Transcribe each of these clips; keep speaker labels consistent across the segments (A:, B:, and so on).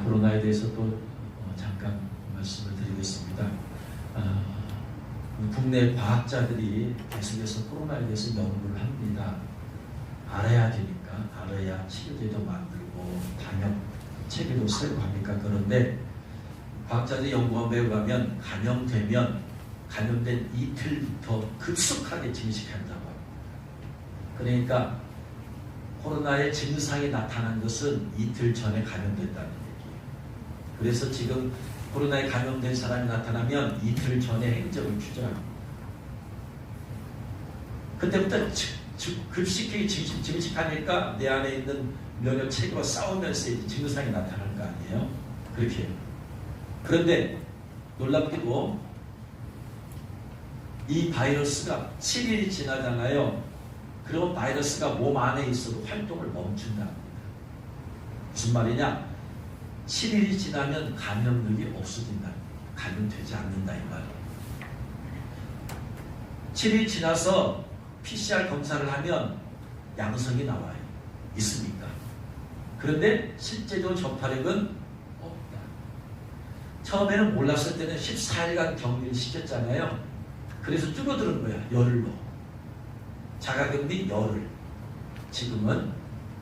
A: 코로나에 대해서 또 잠깐 말씀을 드리겠습니다. 국내 과학자들이 계속해서 코로나에 대해서 연구를 합니다. 알아야 되니까, 알아야 치료제도 만들고 방역 체계도 세우고 합니까? 그런데 과학자들이 연구한 바에 의하면 감염된 이틀부터 급속하게 증식한다고 합니다. 그러니까 코로나의 증상이 나타난 것은 이틀 전에 감염됐다는 얘기예요. 그래서 지금 코로나에 감염된 사람이 나타나면 이틀 전에 행적을 추정합니다. 그때부터 급식하게 증식하니까 내 안에 있는 면역 체계와 싸우면서 이제 증상이 나타나는 거 아니에요? 그렇게 해요. 그런데 놀랍게도 이 바이러스가 7일이 지나잖아요. 그럼 바이러스가 몸 안에 있어도 활동을 멈춘답니다. 무슨 말이냐? 7일이 지나면 감염력이 없어진다. 감염되지 않는다 이 말이에요. 7일 지나서 PCR 검사를 하면 양성이 나와요. 있습니까? 그런데 실제로 전파력은 없다. 처음에는 몰랐을 때는 14일간 격리를 시켰잖아요. 그래서 줄어드는 거야. 열흘로. 자가격리 열흘. 지금은.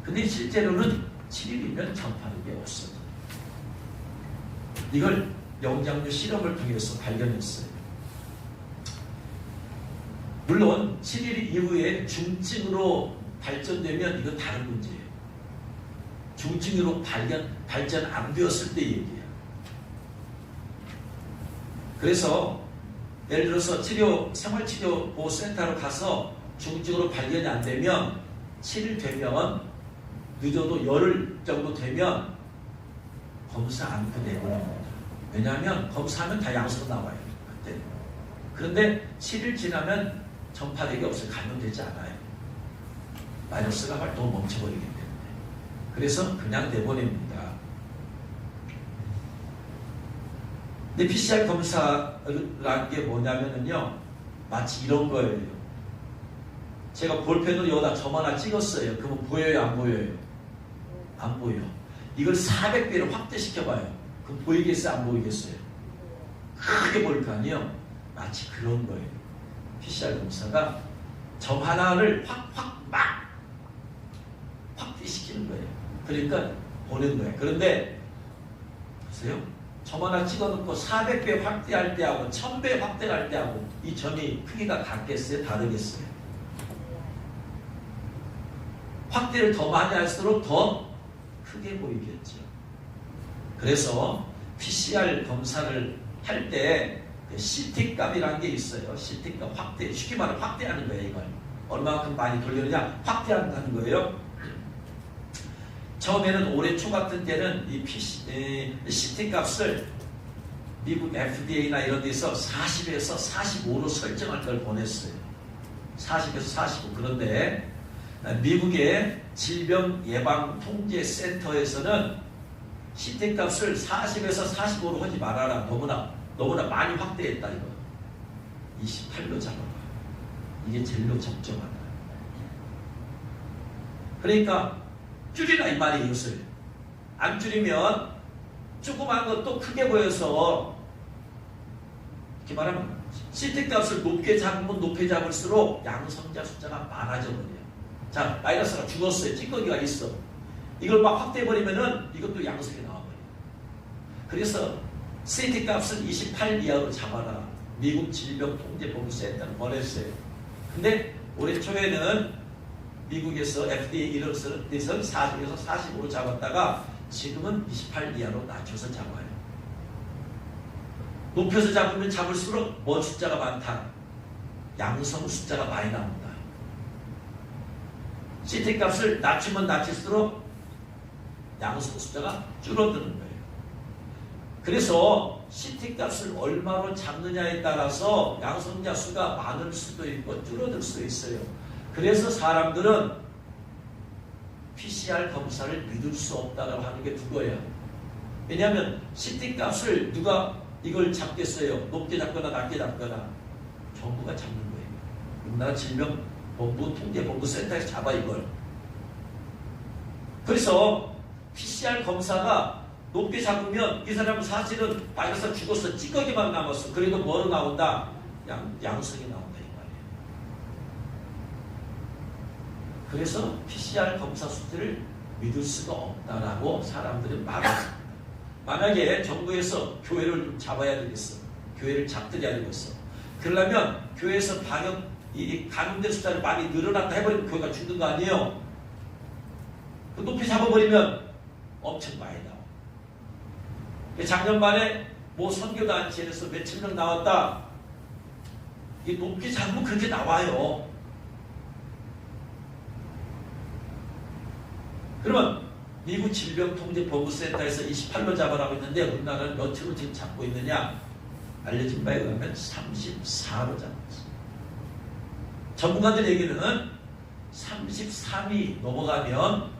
A: 근데 실제로는 7일이면 전파력이 없어져. 이걸 영장류 실험을 통해서 발견했어요. 물론 7일 이후에 중증으로 발전되면 이건 다른 문제예요. 중증으로 발전 안 되었을 때 얘기예요. 그래서 예를 들어서 생활치료보호센터로 가서 중증으로 발견이 안 되면 7일 되면 늦어도 열흘 정도 되면 검사 안 내보냅니다. 왜냐하면 검사하면 다 양성 나와요. 그때. 그런데 7일 지나면 전파력이 없어요. 감염되지 않아요. 바이러스가 활동을 멈춰버리기 때문에. 그래서 그냥 내보냅니다. 근데 PCR 검사라는 게 뭐냐면요. 마치 이런 거예요. 제가 볼펜으로 여기다 점 하나 찍었어요. 그러면 보여요? 안 보여요? 안 보여. 이걸 400배로 확대시켜봐요. 그럼 보이겠어요? 안 보이겠어요? 크게 보일 거 아니에요? 마치 그런 거예요. PCR 검사가 점 하나를 확대시키는 거예요. 그러니까 보는 거예요. 그런데 보세요. 점 하나 찍어놓고 400배 확대할 때하고 1000배 확대할 때하고 이 점이 크기가 같겠어요? 다르겠어요? 확대를 더 많이 할수록 더 크게 보이겠죠. 그래서 PCR 검사를 할 때 CT값이라는 게 있어요. CT값 확대, 쉽게 말하면 확대하는 거예요. 이걸 얼마만큼 많이 돌리느냐 확대한다는 거예요. 처음에는 올해 초 같은 때는 이 CT값을 미국 FDA나 이런 데서 40에서 45로 설정할 걸 보냈어요. 40에서 45. 그런데 미국의 질병예방통제센터에서는 CT값을 40에서 45로 하지 말아라. 너무나 많이 확대했다 이거. 28로 잡아봐. 이게 제일로 적정하다. 그러니까 줄이라 이 말이 이것을. 안 줄이면 조그만 것도 크게 보여서 이렇게 말하면 CT값을 높게 잡으면 높게 잡을수록 양성자 숫자가 많아져 버려요. 자, 바이러스가 죽었어요. 찌꺼기가 있어. 이걸 막 확대해버리면은 이것도 양성이 나와버려요. 그래서 CT 값은 28 이하로 잡아라. 미국 질병통제본부센터는 보냈어요. 근데 올해 초에는 미국에서 FDA 이런 데서 40에서 45로 잡았다가 지금은 28 이하로 낮춰서 잡아요. 높여서 잡으면 잡을수록 뭔 숫자가 많다. 양성 숫자가 많이 나옵니다. CT 값을 낮추면 낮출수록 양성 숫자가 줄어드는 거예요. 그래서 CT 값을 얼마로 잡느냐에 따라서 양성자 수가 많을 수도 있고 줄어들 수도 있어요. 그래서 사람들은 PCR 검사를 믿을 수 없다고 하는 게 그거예요. 왜냐하면 CT 값을 누가 이걸 잡겠어요? 높게 잡거나 낮게 잡거나 정부가 잡는 거예요. 우리나라 질병본부 통제본부센터에서 잡아 이걸. 그래서 PCR 검사가 높게 잡으면 이 사람은 사실은 바이러스가 죽었어. 찌꺼기만 남았어. 그래도 뭐로 나온다? 양성이 나온다 이 말이에요. 그래서 PCR 검사 수치를 믿을 수가 없다라고 사람들은 말합니다. 만약에 정부에서 교회를 잡아야 되겠어. 교회를 잡들여야 되겠어. 그러려면 교회에서 이 감염된 숫자를 많이 늘어났다 해버리면 교회가 죽는 거 아니에요? 높이 잡아버리면 엄청 많이 나와. 작년 말에 뭐 선교단체에서 몇천 명 나왔다. 이게 높게 잡으면 그렇게 나와요. 그러면 미국 질병통제보고센터에서 28로 잡아라고 했는데 우리나라는 몇으로 지금 잡고 있느냐? 알려진 바에 의하면 34로 잡았어. 전문가들 얘기는 33이 넘어가면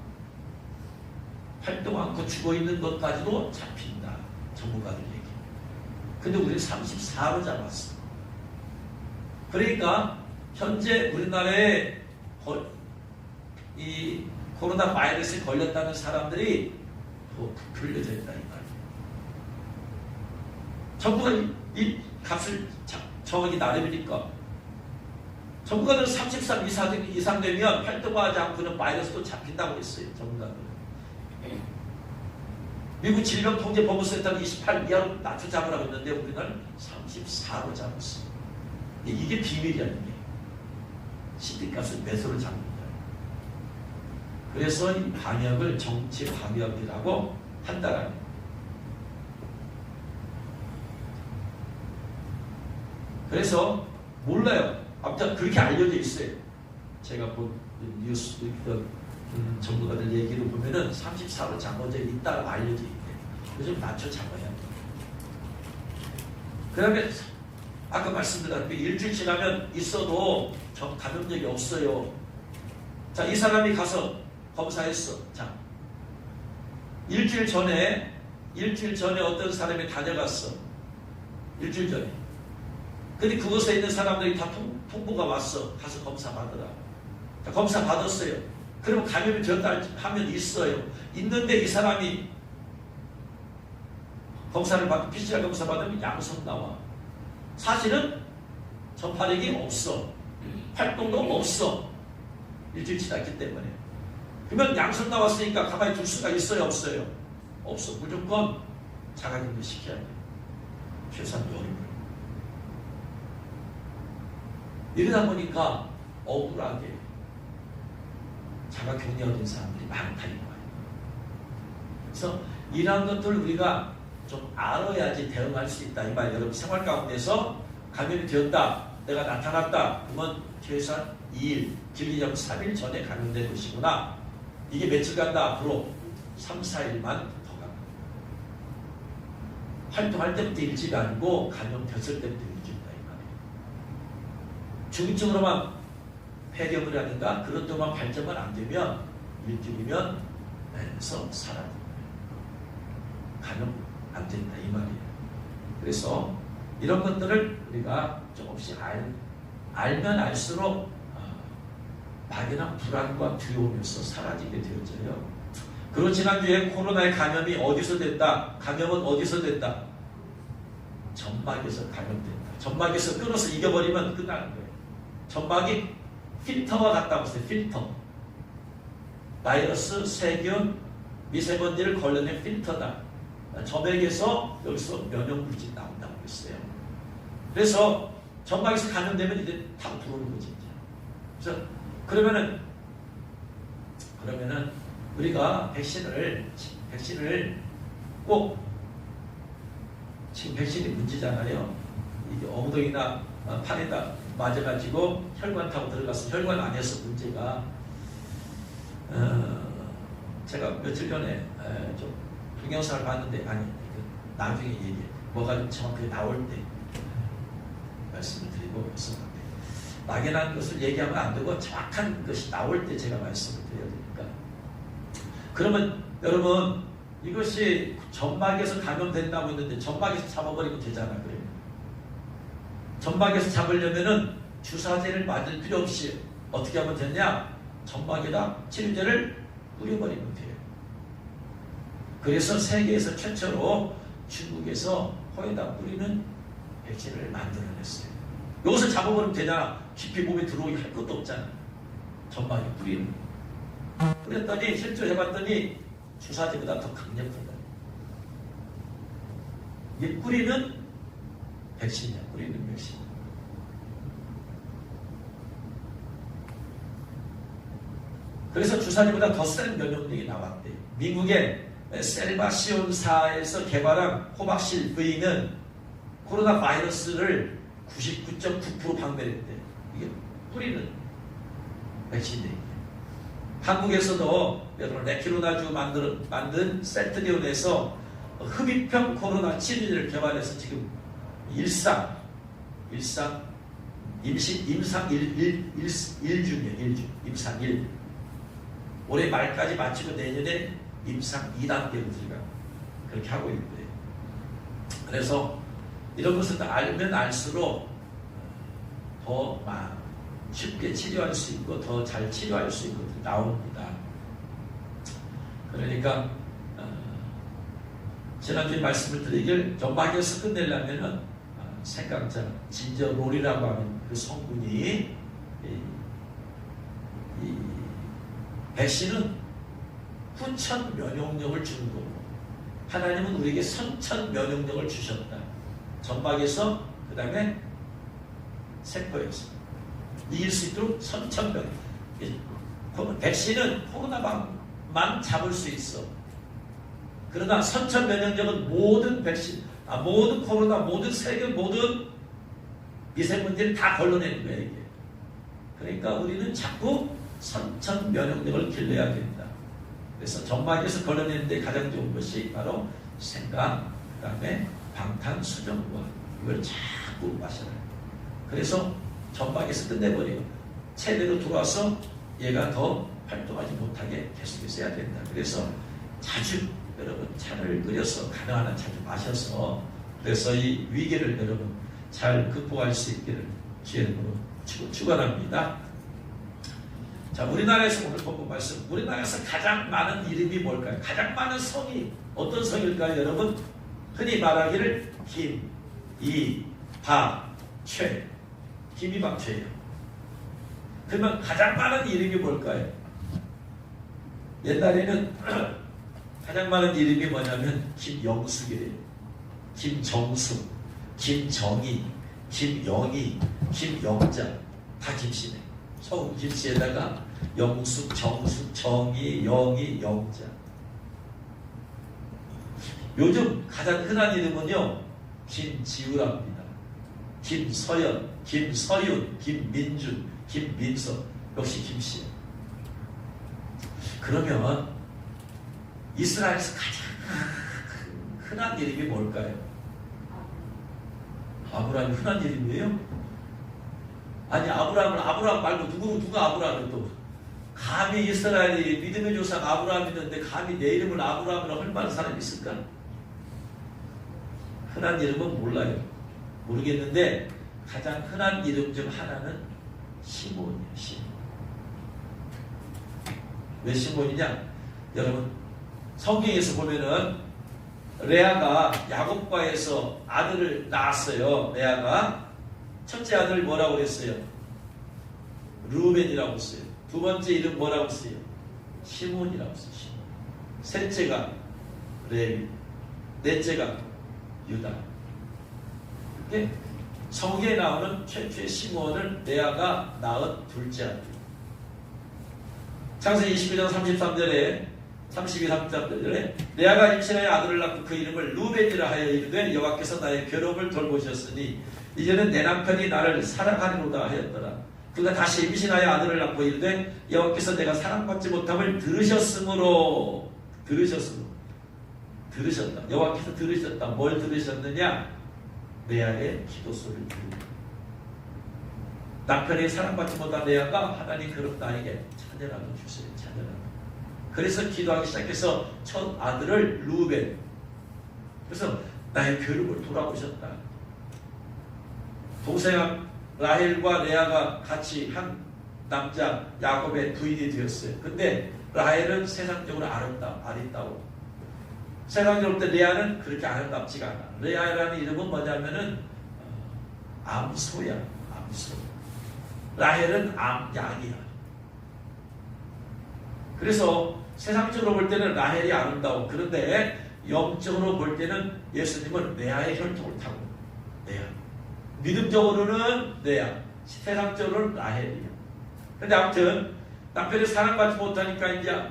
A: 활동 않고 죽어있는 것까지도 잡힌다. 전문가들 얘기. 근데 우리는 34로 잡았어. 그러니까 현재 우리나라에 이 코로나 바이러스에 걸렸다는 사람들이 더 부풀려져 있다 이 말이에요. 정부가 이 값을 정하기 나름이니까 전문가들은 33 이상 되면 활동하지 않고는 바이러스도 잡힌다고 했어요. 전문가들은. 미국 질병통제보고센터는 28 이하로 낮춰 잡으라고 했는데 우리는 34로 잡았어. 이게 비밀이야. 이게 CT값을 매수로 잡는다. 그래서 이 방역을 정치 방역이라고 한다라는 거예요. 그래서 몰라요. 아무튼 그렇게 알려져 있어요. 제가 본 뉴스 전문가들 얘기를 보면은 34로 잡아져 있다고 알려져 있대. 그래서 좀 낮춰 잡아야 돼. 그 다음에 아까 말씀드렸다시피 일주일 지나면 있어도 감염력이 없어요. 자, 이 사람이 가서 검사했어. 자, 일주일 전에 어떤 사람이 다녀갔어. 일주일 전에. 근데 그곳에 있는 사람들이 다 통보가 왔어. 가서 검사 받으라. 자, 검사 받았어요. 그러면 감염이 되었다 하면 있어요. 있는데 이 사람이 PCR 검사 받으면 양성 나와. 사실은 전파력이 없어. 활동도 없어. 일주일 지났기 때문에. 그러면 양성 나왔으니까 가만히 둘 수가 있어요? 없어요? 없어. 무조건 자가격리 시켜야 돼. 최소한 열흘. 이러다 보니까 억울하게 자가격리가 된 사람들이 많다 이 거예요. 그래서 이러한 것들을 우리가 좀 알아야지 대응할 수 있다 이 말이에요. 여러분 생활 가운데서 감염이 되었다, 내가 나타났다, 그러면 최소한 2일, 길리자면 3일 전에 감염된 것이구나. 이게 며칠 간다? 앞으로 3, 4일만 더 간다. 활동할 때부터 일찍 아니고 감염됐을 때부터 일찍이다 이 말이에요. 중증으로만 폐렴을 하는가? 그런 동안 발전만 안 되면 일주일이면 에서 사라집니다. 감염 안 된다 이 말이에요. 그래서 이런 것들을 우리가 조금씩 알면 알수록 막연한 불안과 두려움에서 사라지게 되어져요. 그리고 지난주에 코로나의 감염이 어디서 됐다? 감염은 어디서 됐다? 점막에서 감염된다. 점막에서 끊어서 이겨버리면 끝나는 거예요. 점막이 필터와 같다고 했어요. 필터. 바이러스, 세균, 미세먼지를 걸러낸 필터다. 점액에서 여기서 면역물질이 나온다고 했어요. 그래서 점막에서 감염되면 이제 다 들어오는 거지. 그래서 그러면은 우리가 백신을 꼭 지금 백신이 문제잖아요. 이게 엉덩이나 팔에다 맞아가지고 혈관 타고 들어가서 혈관 안에서 문제가 제가 며칠 전에 좀 동영상을 봤는데 나중에 얘기해. 뭐가 좀 정확하게 나올 때 말씀을 드리고 있었는데 막연한 것을 얘기하면 안 되고 정확한 것이 나올 때 제가 말씀을 드려야 되니까. 그러면 여러분 이것이 점막에서 감염된다고 했는데 점막에서 잡아버리면 되잖아. 그래요. 점막에서 잡으려면은 주사제를 맞을 필요 없이 어떻게 하면 되냐? 점막에다 치료제를 뿌려버리면 돼요. 그래서 세계에서 최초로 중국에서 코에다 뿌리는 백신을 만들어냈어요. 여기서 잡아버리면 되잖아. 깊이 몸에 들어오게 할 것도 없잖아. 전방에 뿌리는. 그랬더니 실제로 해봤더니 주사제보다 더 강력하다. 이게 뿌리는 백신이야. 뿌리는 백신. 그래서 주사제보다 더 센 면역력이 나왔대요. 미국의 셀바시온사에서 개발한 코박실 V는 코로나 바이러스를 99.9% 방면했대. 이게 뿌리는 백신이에요. 한국에서도 여러분 레키로나주 만든 센트리온에서 흡입형 코로나 치료제를 개발해서 지금 임상 1 중이에요. 임상 1. 올해 말까지 마치고 내년에 임상 2단계 우리가 그렇게 하고 있는데, 그래서 이런 것을 알면 알수록 더 쉽게 치료할 수 있고 더 잘 치료할 수 있고 나옵니다. 그러니까 지난주에 말씀을 드리길 전박에서 끝내려면은 생강차 진저롤이라고 하는 그 성분이 이 백신은 후천 면역력을 주는 거고, 하나님은 우리에게 선천 면역력을 주셨다. 전박에서 그 다음에 세포에서 이길 수 있도록 선천 면역. 백신은 코로나만 잡을 수 있어. 그러나 선천 면역력은 모든 백신, 모든 코로나, 모든 세균, 모든 미세먼지를 다 걸러내는 거야, 이게. 그러니까 우리는 자꾸 선천 면역력을 길러야 된다. 그래서 점막에서 걸러내는데 가장 좋은 것이 바로 생강, 그 다음에 방탄수정과 이걸 자꾸 마셔라. 그래서 점막에서 끝내버리고 체내로 들어와서 얘가 더 활동하지 못하게 계속해서 해야 된다. 그래서 자주 여러분 차를 끓여서 가능한 한 자주 마셔서, 그래서 이 위기를 여러분 잘 극복할 수 있기를 주님으로 축원합니다. 자, 우리나라에서 오늘 본문 말씀, 우리나라에서 가장 많은 이름이 뭘까요? 가장 많은 성이 어떤 성일까요, 여러분? 흔히 말하기를 김, 이, 박, 최, 김이박, 최예요. 그러면 가장 많은 이름이 뭘까요? 옛날에는 가장 많은 이름이 뭐냐면 김영숙이래요. 김정숙, 김정희, 김영희, 김영자, 다 김씨네. 서울 김씨에다가 영숙, 정숙, 정희, 영희, 영자. 요즘 가장 흔한 이름은요, 김지우랍니다. 김서연, 김서윤, 김민준, 김민석, 역시 김씨. 그러면 이스라엘에서 가장 흔한 이름이 뭘까요? 아브라함이 흔한 이름이에요? 아니, 아브라함 말고 누가 아브라함을 또 감히 이스라엘이 믿음의 조상 아브라함이었는데 감히 내 이름을 아브라함이라고 할 만한 사람이 있을까? 흔한 이름은 몰라요. 모르겠는데 가장 흔한 이름 중 하나는 시몬이에요. 시몬. 왜 시몬이냐? 여러분 성경에서 보면은 레아가 야곱과에서 아들을 낳았어요. 레아가 첫째 아들 뭐라고 그랬어요? 루벤이라고 했어요. 두 번째 이름 뭐라고 했어요? 시몬이라고 했어요. 시몬. 셋째가 레위, 넷째가 유다. 이렇게 성경에 나오는 최초의 시몬을 레아가 낳은 둘째 아들. 창세기 22장 33절에 33절에 레아가 임신하여 아들을 낳고 그 이름을 루벤이라 하여 이르되 여호와께서 나의 괴로움을 돌보셨으니 이제는 내 남편이 나를 사랑하리로다 하였더라. 그가 다시 임신하여 아들을 낳고 이르되 여호와께서 내가 사랑받지 못함을 들으셨다. 여호와께서 들으셨다. 뭘 들으셨느냐? 레아의 기도 소리를 들으셨다. 남편이 사랑받지 못한 레아가 하나님 그럼 나에게 자녀라도 주세요. 자녀라도. 그래서 기도하기 시작해서 첫 아들을 루벤. 그래서 나의 괴로움을 돌아보셨다. 동생 라헬과 레아가 같이 한 남자 야곱의 부인이 되었어요. 근데 라헬은 세상적으로 아름다워. 세상에 올 때 레아는 그렇게 아름답지가 않아. 레아라는 이름은 뭐냐면은 암소야. 암소. 라헬은 암양이야. 그래서 세상적으로 볼 때는 라헬이 아름다워. 그런데 영적으로 볼 때는 예수님은 레아의 혈통을 타고 레아. 믿음적으로는 레아, 세상적으로는 라헬이야. 근데 아무튼 남편이 사랑받지 못하니까 이제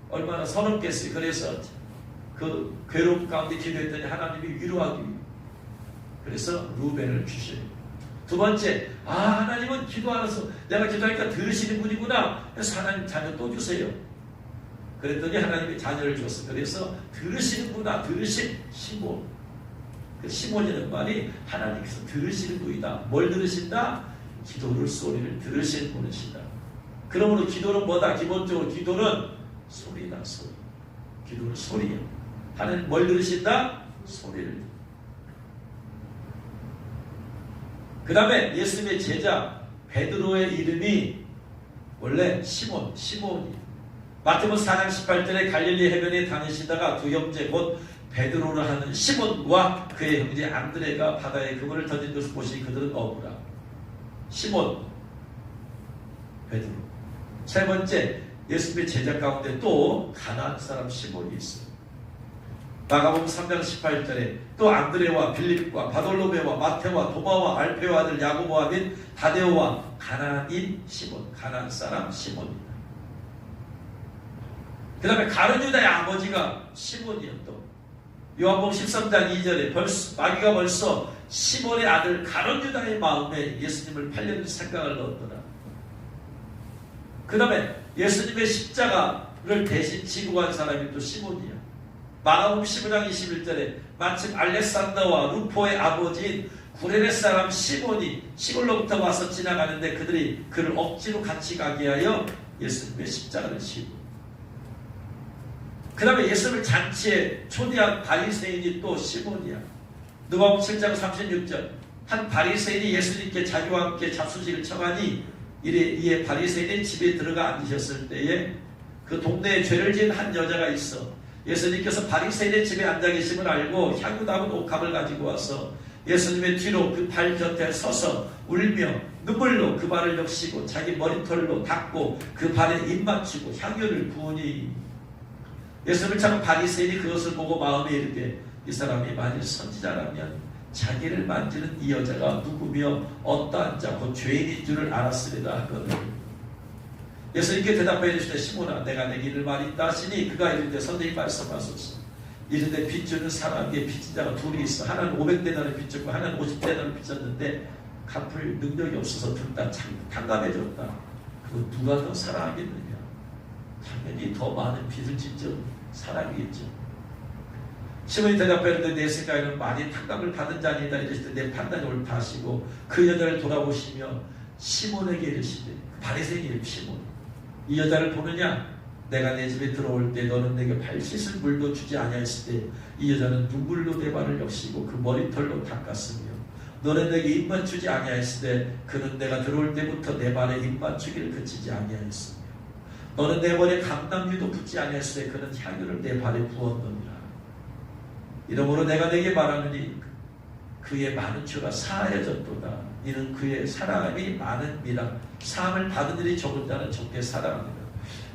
A: 얼마나 서럽겠어요. 그래서 그 괴로움 가운데 기도했더니 하나님이 위로하기 위해 그래서 루벤을 주셔요. 두 번째, 하나님은 기도 안 해서 내가 기도하니까 들으시는 분이구나. 그래서 하나님 자녀 또 주세요. 그랬더니 하나님이 자녀를 줬어. 그래서 들으시는구나. 들으신 시몬. 그 시몬이라는 말이 하나님께서 들으시는 분이다. 뭘 들으신다? 기도를 소리를 들으시는 분이시다. 그러므로 기도는 뭐다? 기본적으로 기도는 소리다. 소리. 기도는 소리야. 하나님 뭘 들으신다? 소리를. 그 다음에 예수님의 제자 베드로의 이름이 원래 시몬이. 마태복음 4장 18절에 갈릴리 해변에 다니시다가 두 형제 곧 베드로를 하는 시몬과 그의 형제 안드레가 바다에 그물을 던진 것을 보시니 그들은 어부라. 시몬, 베드로. 세 번째, 예수님의 제자 가운데 또 가나안 사람 시몬이 있어요. 마가복음 3장 18절에 또 안드레와 빌립과 바돌로메와 마테와 도마와 알페와 아들 야고보와 및 다데오와 가나안인 시몬, 가나안 사람 시몬입니다. 그 다음에 가룟 유다의 아버지가 시몬이었던 요한복음 13장 2절에 마귀가 벌써 시몬의 아들 가룟 유다의 마음에 예수님을 팔려는 생각을 넣었더라. 그 다음에 예수님의 십자가를 대신 지고 간 사람이 또 시몬이야. 마가복음 15장 21절에 마침 알렉산더와 루포의 아버지인 구레네 사람 시몬이 시골로부터 와서 지나가는데 그들이 그를 억지로 같이 가게 하여 예수님의 십자가를 지고, 그 다음에 예수님을 잔치에 초대한 바리새인이 또 시몬이야. 누가복음 7장 36절 한 바리새인이 예수님께 자기와 함께 잡수식을 청하니 이에 바리새인의 집에 들어가 앉으셨을 때에 그 동네에 죄를 지은 한 여자가 있어 예수님께서 바리새인의 집에 앉아 계심을 알고 향유 담은 옥합을 가지고 와서 예수님의 뒤로 그 발 곁에 서서 울며 눈물로 그 발을 적시고 자기 머리털로 닦고 그 발에 입 맞추고 향유를 부으니 예수님을 찾은 바리새인이 그것을 보고 마음에 이르되 이 사람이 만일 선지자라면 자기를 만지는 이 여자가 누구며 어떠한 자 곧 죄인인 줄을 알았으리라 하거든. 예수님께 대답해 주시되 시몬아 내가 내게 이를 말이 있다 하시니 그가 이르되 선생님 말씀하소서. 이르되 빚주는 사람에게 빚진 자가 둘이 있어. 하나는 500데나를 빚졌고 하나는 50데나를 빚졌는데 갚을 능력이 없어서 둘 다 탕감해줬다. 그거 누가 더 사랑하겠느냐? 당연히 더 많은 빚을 짓죠. 사랑이겠죠. 시몬이 대답하는데 내 생각에는 많이 탕감을 받은 자니이다 이르시되 내 판단이 옳다 하시고 그 여자를 돌아보시며 시몬에게 이르시되 바리새인이 시몬 이 여자를 보느냐? 내가 내 집에 들어올 때 너는 내게 발 씻을 물도 주지 아니하였을 때 이 여자는 눈물로 내 발을 적시고 그 머리털로 닦았으며 너는 내게 입 맞추지 아니하였을 때 그는 내가 들어올 때부터 내 발에 입 맞추기를 그치지 아니하였으며 너는 내 머리에 감람유도 붓지 아니하였을 때 그는 향유를 내 발에 부었느니라. 이러므로 내가 내게 말하느니 그의 많은 죄가 사하여졌도다. 이는 그의 사랑함이 많음이라. 사함을 받은 일이 적은 자는 적게 사랑합니다.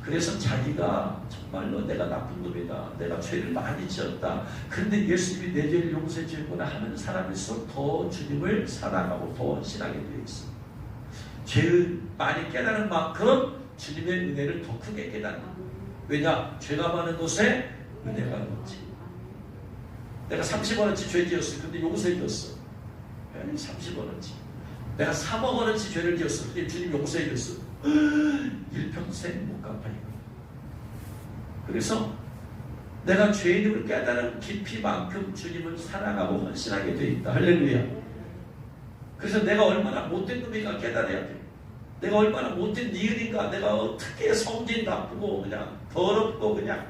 A: 그래서 자기가 정말로 내가 나쁜 놈이다. 내가 죄를 많이 지었다. 그런데 예수님이 내 죄를 용서해 주는구나 하는 사람일수록 더 주님을 사랑하고 더 헌신하게 되어 있어. 죄를 많이 깨달은 만큼 주님의 은혜를 더 크게 깨닫는. 왜냐? 죄가 많은 곳에 은혜가 높지. 내가 30원어치 죄 지었어. 근데 용서해 줬어. 30원어치. 내가 3억 원어치 죄를 지었어. 근데 주님 용서해 줬어. 일평생 못 갚아 이거. 그래서 내가 죄인임을 깨달은 깊이만큼 주님을 사랑하고 헌신하게 돼 있다. 할렐루야. 그래서 내가 얼마나 못된 놈인가 깨달아야 돼. 내가 얼마나 못된 니은인가. 내가 어떻게 성질 나쁘고 그냥 더럽고 그냥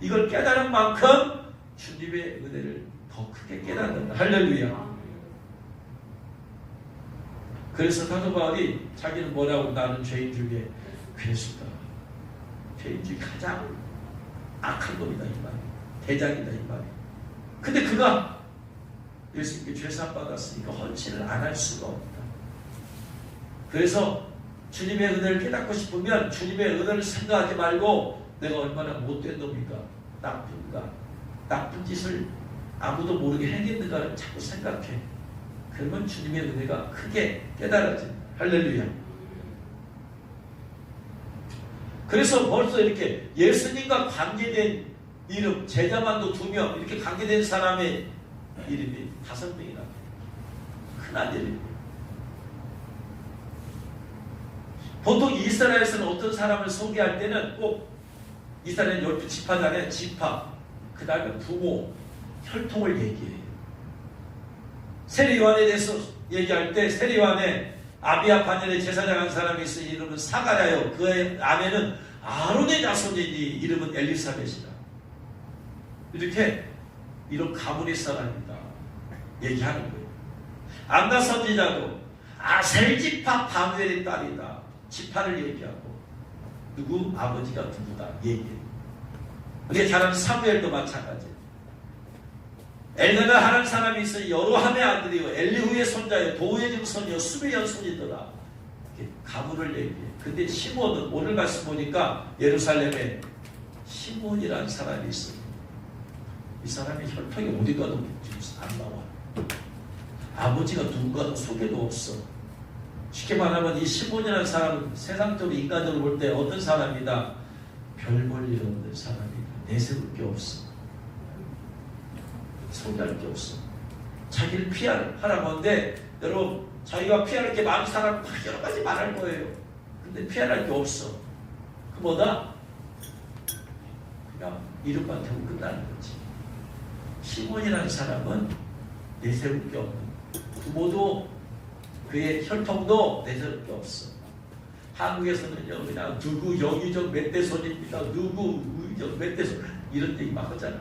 A: 이걸 깨달은 만큼 주님의 은혜를 더 크게 깨닫는다. 할렐루야. 그래서 사도 바울이 자기는 뭐라고 나는 죄인 중에 괴수다. 죄인 중에 가장 악한 놈이다 이 말. 대장이다 이 말이에요. 근데 그가 예수님께 죄사 받았으니까 헌신을 안 할 수가 없다. 그래서 주님의 은혜를 깨닫고 싶으면 주님의 은혜를 생각하지 말고 내가 얼마나 못된 놈인가, 나쁜가, 나쁜 짓을 아무도 모르게 행했는가를 자꾸 생각해. 그러면 주님의 은혜가 크게 깨달아집니다. 할렐루야. 그래서 벌써 이렇게 예수님과 관계된 이름, 제자만도 2명, 이렇게 관계된 사람의 이름이 5명이나 큰아들입니다. 보통 이스라엘에서는 어떤 사람을 소개할 때는 꼭 이스라엘 12지파장에 지파, 그 다음에 부모, 혈통을 얘기해요. 세리요한에 대해서 얘기할 때 세리요한에 아비야 반열에 제사장 한 사람이 있으니 이름은 사가랴요. 그의 아내는 아론의 자손이니 이름은 엘리사벳이다. 이렇게 이런 가문의 사람이다 얘기하는 거예요. 안나 선지자도 아셀 지파 바누엘의 딸이다. 지파를 얘기하고 누구 아버지가 누구다 얘기해요. 우리가 잘 아는 사무엘도 마찬가지예요. 엘가나 하는 사람이 있으니 여로함의 아들이요 엘리후의 손자요 도우의 증손이요 수의 연손이더라. 가문을 얘기해. 근데 시몬은 오늘 말씀 보니까 예루살렘에 시몬이라는 사람이 있어요. 이 사람이 혈통이 어디 가도 안 나와. 아버지가 누군가도 소개도 없어. 쉽게 말하면 이 시몬이라는 사람은 세상적으로 인간적으로 볼 때 어떤 사람이다? 별 볼 일 없는 사람이다. 내세울 게 없어. 소개할 게 없어. 자기를 피하라고 하는데 여러분 자기가 피할 게 많은 사람은 막 여러 가지 말할 거예요. 근데 피할 게 없어. 그 뭐다? 그냥 이름만 대고 끝나는 거지. 시몬이라는 사람은 내세울 게 없는, 부모도 그의 혈통도 내세울 게 없어. 한국에서는요 그냥 누구 영의정 몇 대손입니다. 누구 의정 몇 대손 이런 얘기 막 하잖아.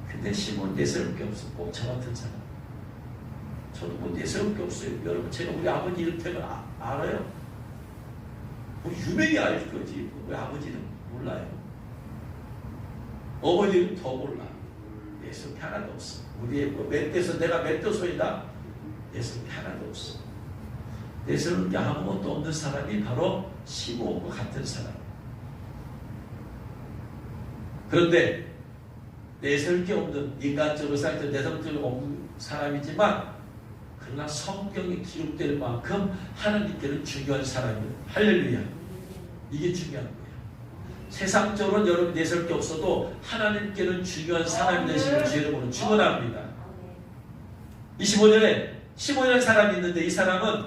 A: 근데 시몬 내세울 게 없어. 꼭 저 같은 사람. 저도 뭐 내세울 게 없어요. 여러분 제가 우리 아버지 이름을 알아요? 우리 유명히 알 거지. 우리 아버지는 몰라요. 어머니는 더 몰라. 내세울 게 하나도 없어. 우리의 뭐 몇 대손 내가 몇 대손이다. 내세울 게 하나도 없어. 내세울 게 아무것도 없는 사람이 바로 시몬과 같은 사람. 그런데 내세울 게 없는, 인간적으로 살때 내성적으로 없는 사람이지만 그러나 성경에 기록될 만큼 하나님께는 중요한 사람이에요. 할렐루야. 이게 중요한 거예요. 세상적으로는 여러분 내세울 게 없어도 하나님께는 중요한 사람이 되시는 주 여러분은 축원합니다. 25년에 시몬이라는 사람이 있는데 이 사람은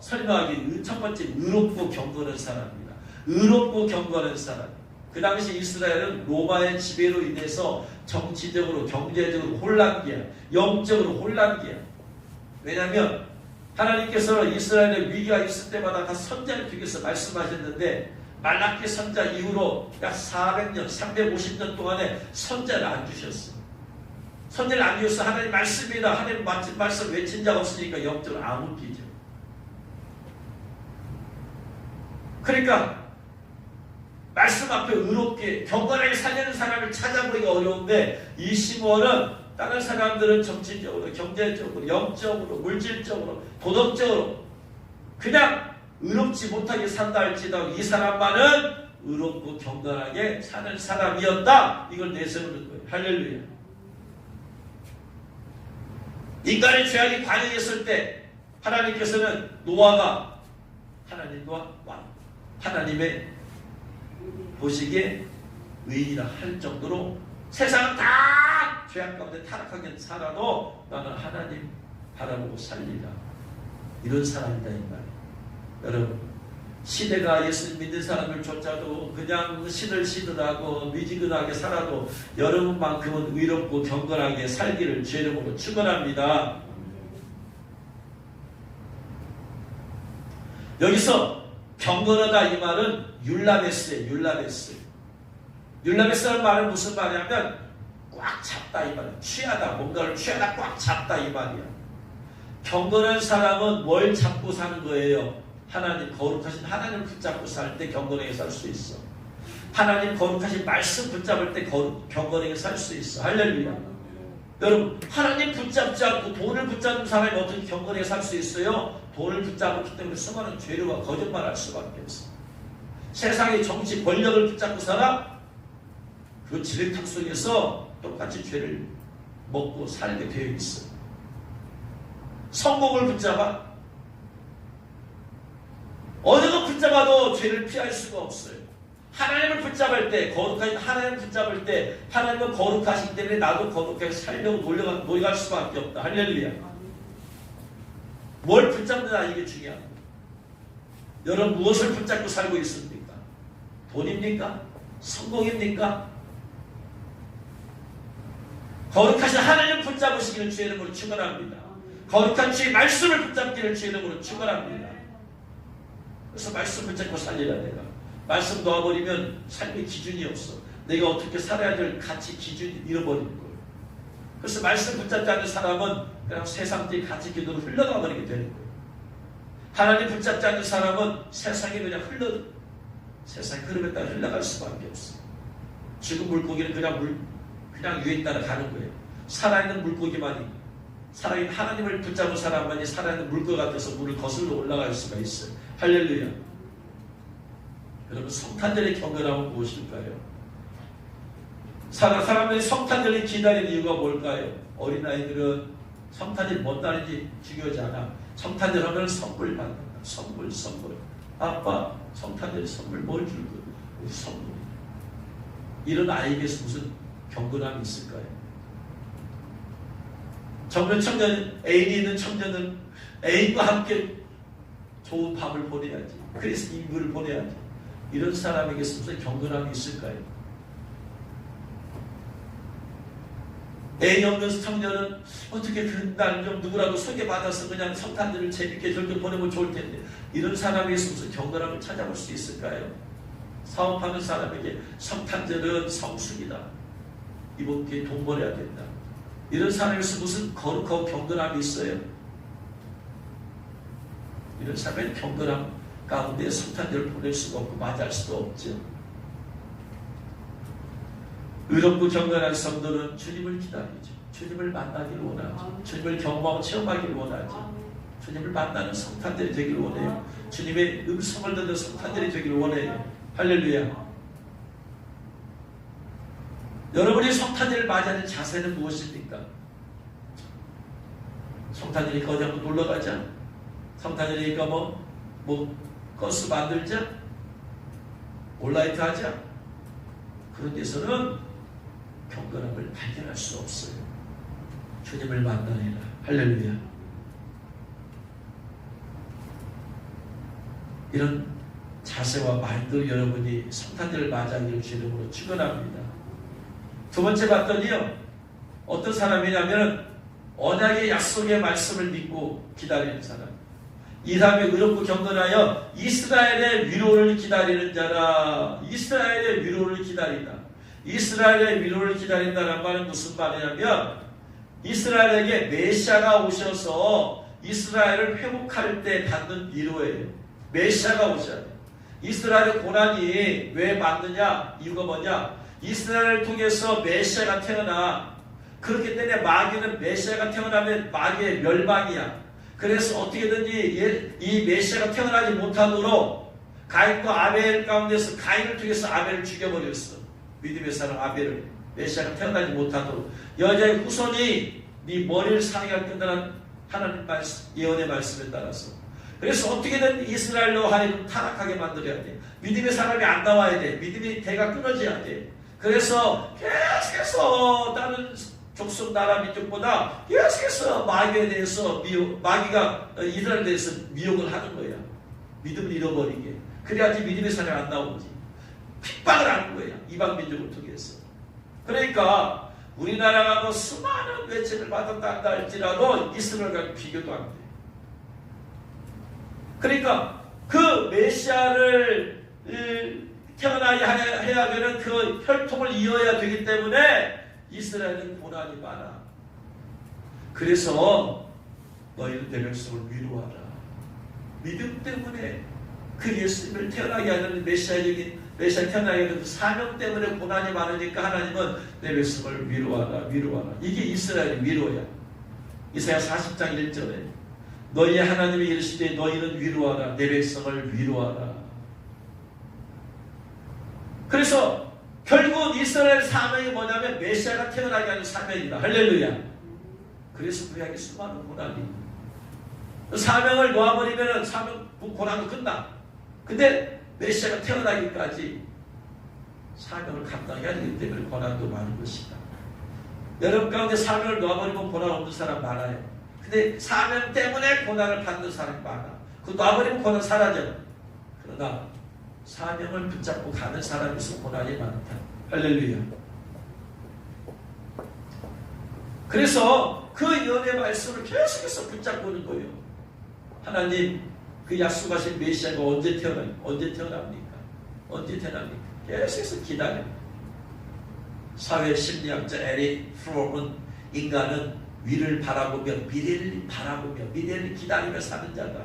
A: 설명하기 첫 번째 의롭고 경건한 사람입니다. 의롭고 경건한 사람. 그 당시 이스라엘은 로마의 지배로 인해서 정치적으로 경제적으로 혼란기야. 영적으로 혼란기야. 왜냐하면 하나님께서 이스라엘의 위기가 있을 때마다 다 선자를 통해서 말씀하셨는데 말라기 선자 이후로 약 400년, 350년 동안에 선자를 안 주셨어. 선자를 안 주셔서 하나님 말씀이다. 하나님 말씀 외친 자가 없으니까 영적으로 안 웃기죠. 그러니까 말씀 앞에 의롭게 경건하게 살려는 사람을 찾아보기가 어려운데 이 시몬은 다른 사람들은 정치적으로, 경제적으로, 영적으로, 물질적으로, 도덕적으로 그냥 의롭지 못하게 산다 할지라도 이 사람만은 의롭고 경건하게 사는 사람이었다. 이걸 내세우는 거예요. 할렐루야. 인간의 죄악이 관영했을 때 하나님께서는 노아가 하나님과 하나님의 보시기에 의인이라 할 정도로 세상은 다 죄악 가운데 타락하게 살아도 나는 하나님 바라보고 살리라. 이런 사람이다 이 말이에요. 여러분 시대가 예수님 믿는 사람들조차도 그냥 시들시들하고 미지근하게 살아도 여러분만큼은 의롭고 경건하게 살기를 주 이름으로 축원합니다. 여기서 경건하다 이 말은 율라베스예요. 율라베스라는 말은 무슨 말이냐면 꽉 잡다 이 말이야. 취하다, 뭔가를 취하다 꽉 잡다 이 말이야. 경건한 사람은 뭘 잡고 사는 거예요? 하나님, 거룩하신 하나님을 붙잡고 살 때 경건하게 살 수 있어. 하나님 거룩하신 말씀 붙잡을 때 경건하게 살 수 있어. 할렐루야. 여러분, 하나님 붙잡지 않고 돈을 붙잡는 사람이 어떻게 경건하게 살 수 있어요? 돈을 붙잡았기 때문에 수많은 죄류와 거짓말할 수밖에 없어. 세상의 정치 권력을 붙잡고 살아? 그 지뢰탕 속에서 똑같이 죄를 먹고 살게 되어 있어. 성공을 붙잡아? 어느 거 붙잡아도 죄를 피할 수가 없어요. 하나님을 붙잡을 때, 거룩하신 하나님을 붙잡을 때, 하나님은 거룩하시기 때문에 나도 거룩하게 살려고 노력할 수밖에 없다. 할렐루야. 뭘 붙잡느냐, 이게 중요합니다. 여러분, 무엇을 붙잡고 살고 있습니까? 돈입니까? 성공입니까? 거룩하신 하나님을 붙잡으시기를 주의 이름으로 축원합니다. 거룩한 주의 말씀을 붙잡기를 주의 이름으로 축원합니다. 그래서 말씀 붙잡고 살리라. 내가 말씀 놓아버리면 삶의 기준이 없어. 내가 어떻게 살아야 될 가치 기준이 잃어버리는 거예요. 그래서 말씀 붙잡지 않는 사람은 그냥 세상의 가치 기준으로 흘러가 버리게 되는 거예요. 하나님 붙잡지 않는 사람은 세상에 그냥 세상의 흐름에 따라 흘러갈 수밖에 없어. 죽은 물고기는 그냥 위에 따라 가는 거예요. 살아있는 물고기만이, 살아있는 하나님을 붙잡은 사람만이 살아있는 물고 같아서 물을 거슬러 올라갈 수가 있어요. 할렐루야. 여러분, 성탄절의 경건함은 무엇일까요? 사람들이 성탄절을 기다리는 이유가 뭘까요? 어린아이들은 성탄절이 뭔 날인지 중요하지 않아. 성탄절 하면 선물 받는다. 선물. 아빠, 성탄절에 선물 뭘 줄 거야? 우리 선물. 이런 아이에게서 무슨 경건함이 있을까요? 애인이 있는 청년은 애인과 함께 좋은 밤을 보내야지. 그래서 인부를 보내야지. 이런 사람에게서 무슨 경건함이 있을까요? 애인이 없는 청년은 어떻게 그날 좀 누구라도 소개받아서 그냥 성탄절을 재밌게 즐겨 보내면 좋을 텐데, 이런 사람에게서 무슨 경건함을 찾아볼 수 있을까요? 사업하는 사람에게 성탄절은 성수기다. 이번 기회에 돈 벌어야 된다. 이런 사람에게서 무슨 거룩하고 경건함이 있어요? 이런 사람의 경건함 가운데 성탄절을 보낼 수가 없고 맞이할 수도 없죠. 의롭고 경건한 성도는 주님을 기다리죠. 주님을 만나기를 원하죠. 주님을 경험하고 체험하기를 원하죠. 주님을 만나는 성탄절이 되기를 원해요. 주님의 음성을 듣는 성탄절이 되기를 원해요. 할렐루야. 여러분이 성탄절을 맞이하는 자세는 무엇입니까? 성탄절이니까 어디 한번 놀러가자. 성탄절이니까 버스 만들자. 온라인 하자. 그런 데서는 경건함을 발견할 수 없어요. 주님을 만나니라. 할렐루야. 이런 자세와 마인드로 여러분이 성탄절을 맞이하기를 주의 이름으로 축원합니다. 두 번째 봤더니요, 어떤 사람이냐면 언약의 약속의 말씀을 믿고 기다리는 사람. 이 사람이 의롭고 경건하여 이스라엘의 위로를 기다리는 자라. 이스라엘의 위로를 기다린다. 이스라엘의 위로를 기다린다는 말은 무슨 말이냐면, 이스라엘에게 메시아가 오셔서 이스라엘을 회복할 때 받는 위로예요. 메시아가 오셔야 돼. 이스라엘의 고난이 왜 받느냐? 이유가 뭐냐? 이스라엘을 통해서 메시아가 태어나. 그렇기 때문에 마귀는 메시아가 태어나면 마귀의 멸망이야. 그래서 어떻게든지 이 메시아가 태어나지 못하도록 가인과 아벨 가운데서 가인을 통해서 아벨을 죽여버렸어. 믿음의 사람 아벨을. 메시아가 태어나지 못하도록. 여자의 후손이 네 머리를 상하게 끝나는 하나님 말씀, 예언의 말씀에 따라서. 그래서 어떻게든 이스라엘로 하여금 타락하게 만들어야 돼. 믿음의 사람이 안 나와야 돼. 믿음의 대가 끊어져야 돼. 그래서 계속해서 다른 족속 나라 민족보다 계속해서 마귀에 대해서 마귀가 이스라엘에 대해서 미혹을 하는 거야. 믿음을 잃어버리게. 그래야지 믿음의 사람이 안 나오지. 핍박을 하는 거야. 이방 민족을 통해서. 그러니까 우리나라가 수많은 외침을 받았다 할지라도 이스라엘과 비교도 안 돼. 그러니까 그 메시아를 태어나야 해야 되는 그 혈통을 이어야 되기 때문에 이스라엘은 고난이 많아. 그래서 너희는 내 백성을 위로하라. 믿음 때문에 그 예수님을 태어나게 하는 메시아적인 메시아 태어나게 된 그 사명 때문에 고난이 많으니까 하나님은 내 백성을 위로하라 위로하라. 이게 이스라엘의 위로야. 이사야 40장 1절에 너희의 하나님이 이르시되 너희는 위로하라 내 백성을 위로하라. 그래서 결국 이스라엘 사명이 뭐냐면 메시아가 태어나게 하는 사명이다. 할렐루야. 그래서 그에게 수많은 고난이 사명을 놓아버리면 사명 고난도 끝나. 근데 메시아가 태어나기까지 사명을 감당해야 되기 때문에 고난도 많은 것이다. 여러분 가운데 사명을 놓아버리면 고난 없는 사람 많아요. 근데 사명 때문에 고난을 받는 사람이 많아. 그 놔버리면 고난 사라져. 그러나 사명을 붙잡고 가는 사람이 있어 고난이 많다. 할렐루야. 그래서 그 연의 말씀을 계속해서 붙잡고 있는 거예요. 하나님 그 약속하신 메시아가 언제 태어납니까? 언제 태어납니까? 계속해서 기다려. 사회 심리학자 에릭 프롬은 인간은 위를 바라보며 미래를 기다리며 사는 자다.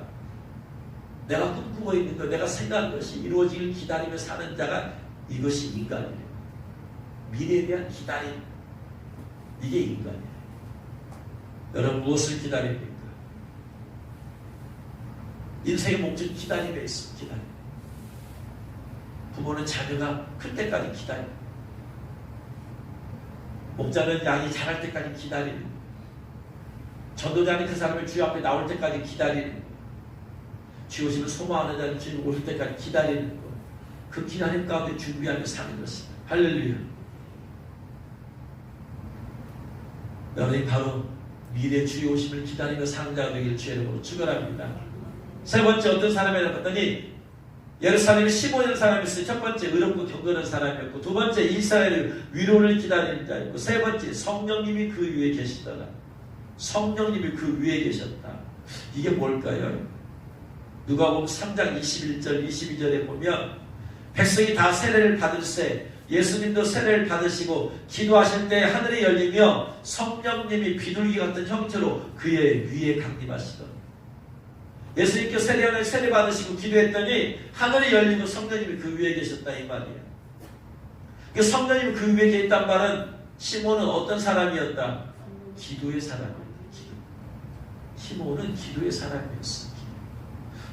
A: 내가 꿈꾸고 있는 것, 내가 생각한 것이 이루어지길 기다리며 사는 자가 이것이 인간이에요. 미래에 대한 기다림, 이게 인간이에요. 여러분 무엇을 기다립니까? 인생의 목적 기다림에 있습니다. 기다림. 부모는 자녀가 클 때까지 기다립니다. 목자는 양이 자랄 때까지 기다리는 거예요. 전도자는 그 사람을 주여 앞에 나올 때까지 기다리는 거예요. 주여 오시면 소망하는 자는 주님 오실 때까지 기다리는 거예요. 그 기다림 가운데 준비하며 사는 것입니다. 할렐루야. 여러분이 바로 미래 주여 오심을 기다리며 사는 자가 되길 주의 이름으로 축원합니다. 세 번째 어떤 사람이라고 봤더니 예루살렘에 15년 사람이 있어요. 첫 번째 의롭고 경건한 사람이었고, 두 번째 이스라엘의 위로를 기다리는 자였고, 세 번째 성령님이 그 위에 계시더라. 성령님이 그 위에 계셨다. 이게 뭘까요? 누가복음 3장 21절 22절에 보면 백성이 다 세례를 받을세 예수님도 세례를 받으시고 기도하실 때 하늘이 열리며 성령님이 비둘기 같은 형태로 그의 위에 강림하시더라. 예수님께 세례 받으시고 기도했더니 하늘이 열리고 성령님이 그 위에 계셨다 이 말이에요. 그 성령님이 그 위에 계셨단 말은 시몬은 어떤 사람이었다? 기도의 사람이었다. 시몬은 기도의 사람이었어.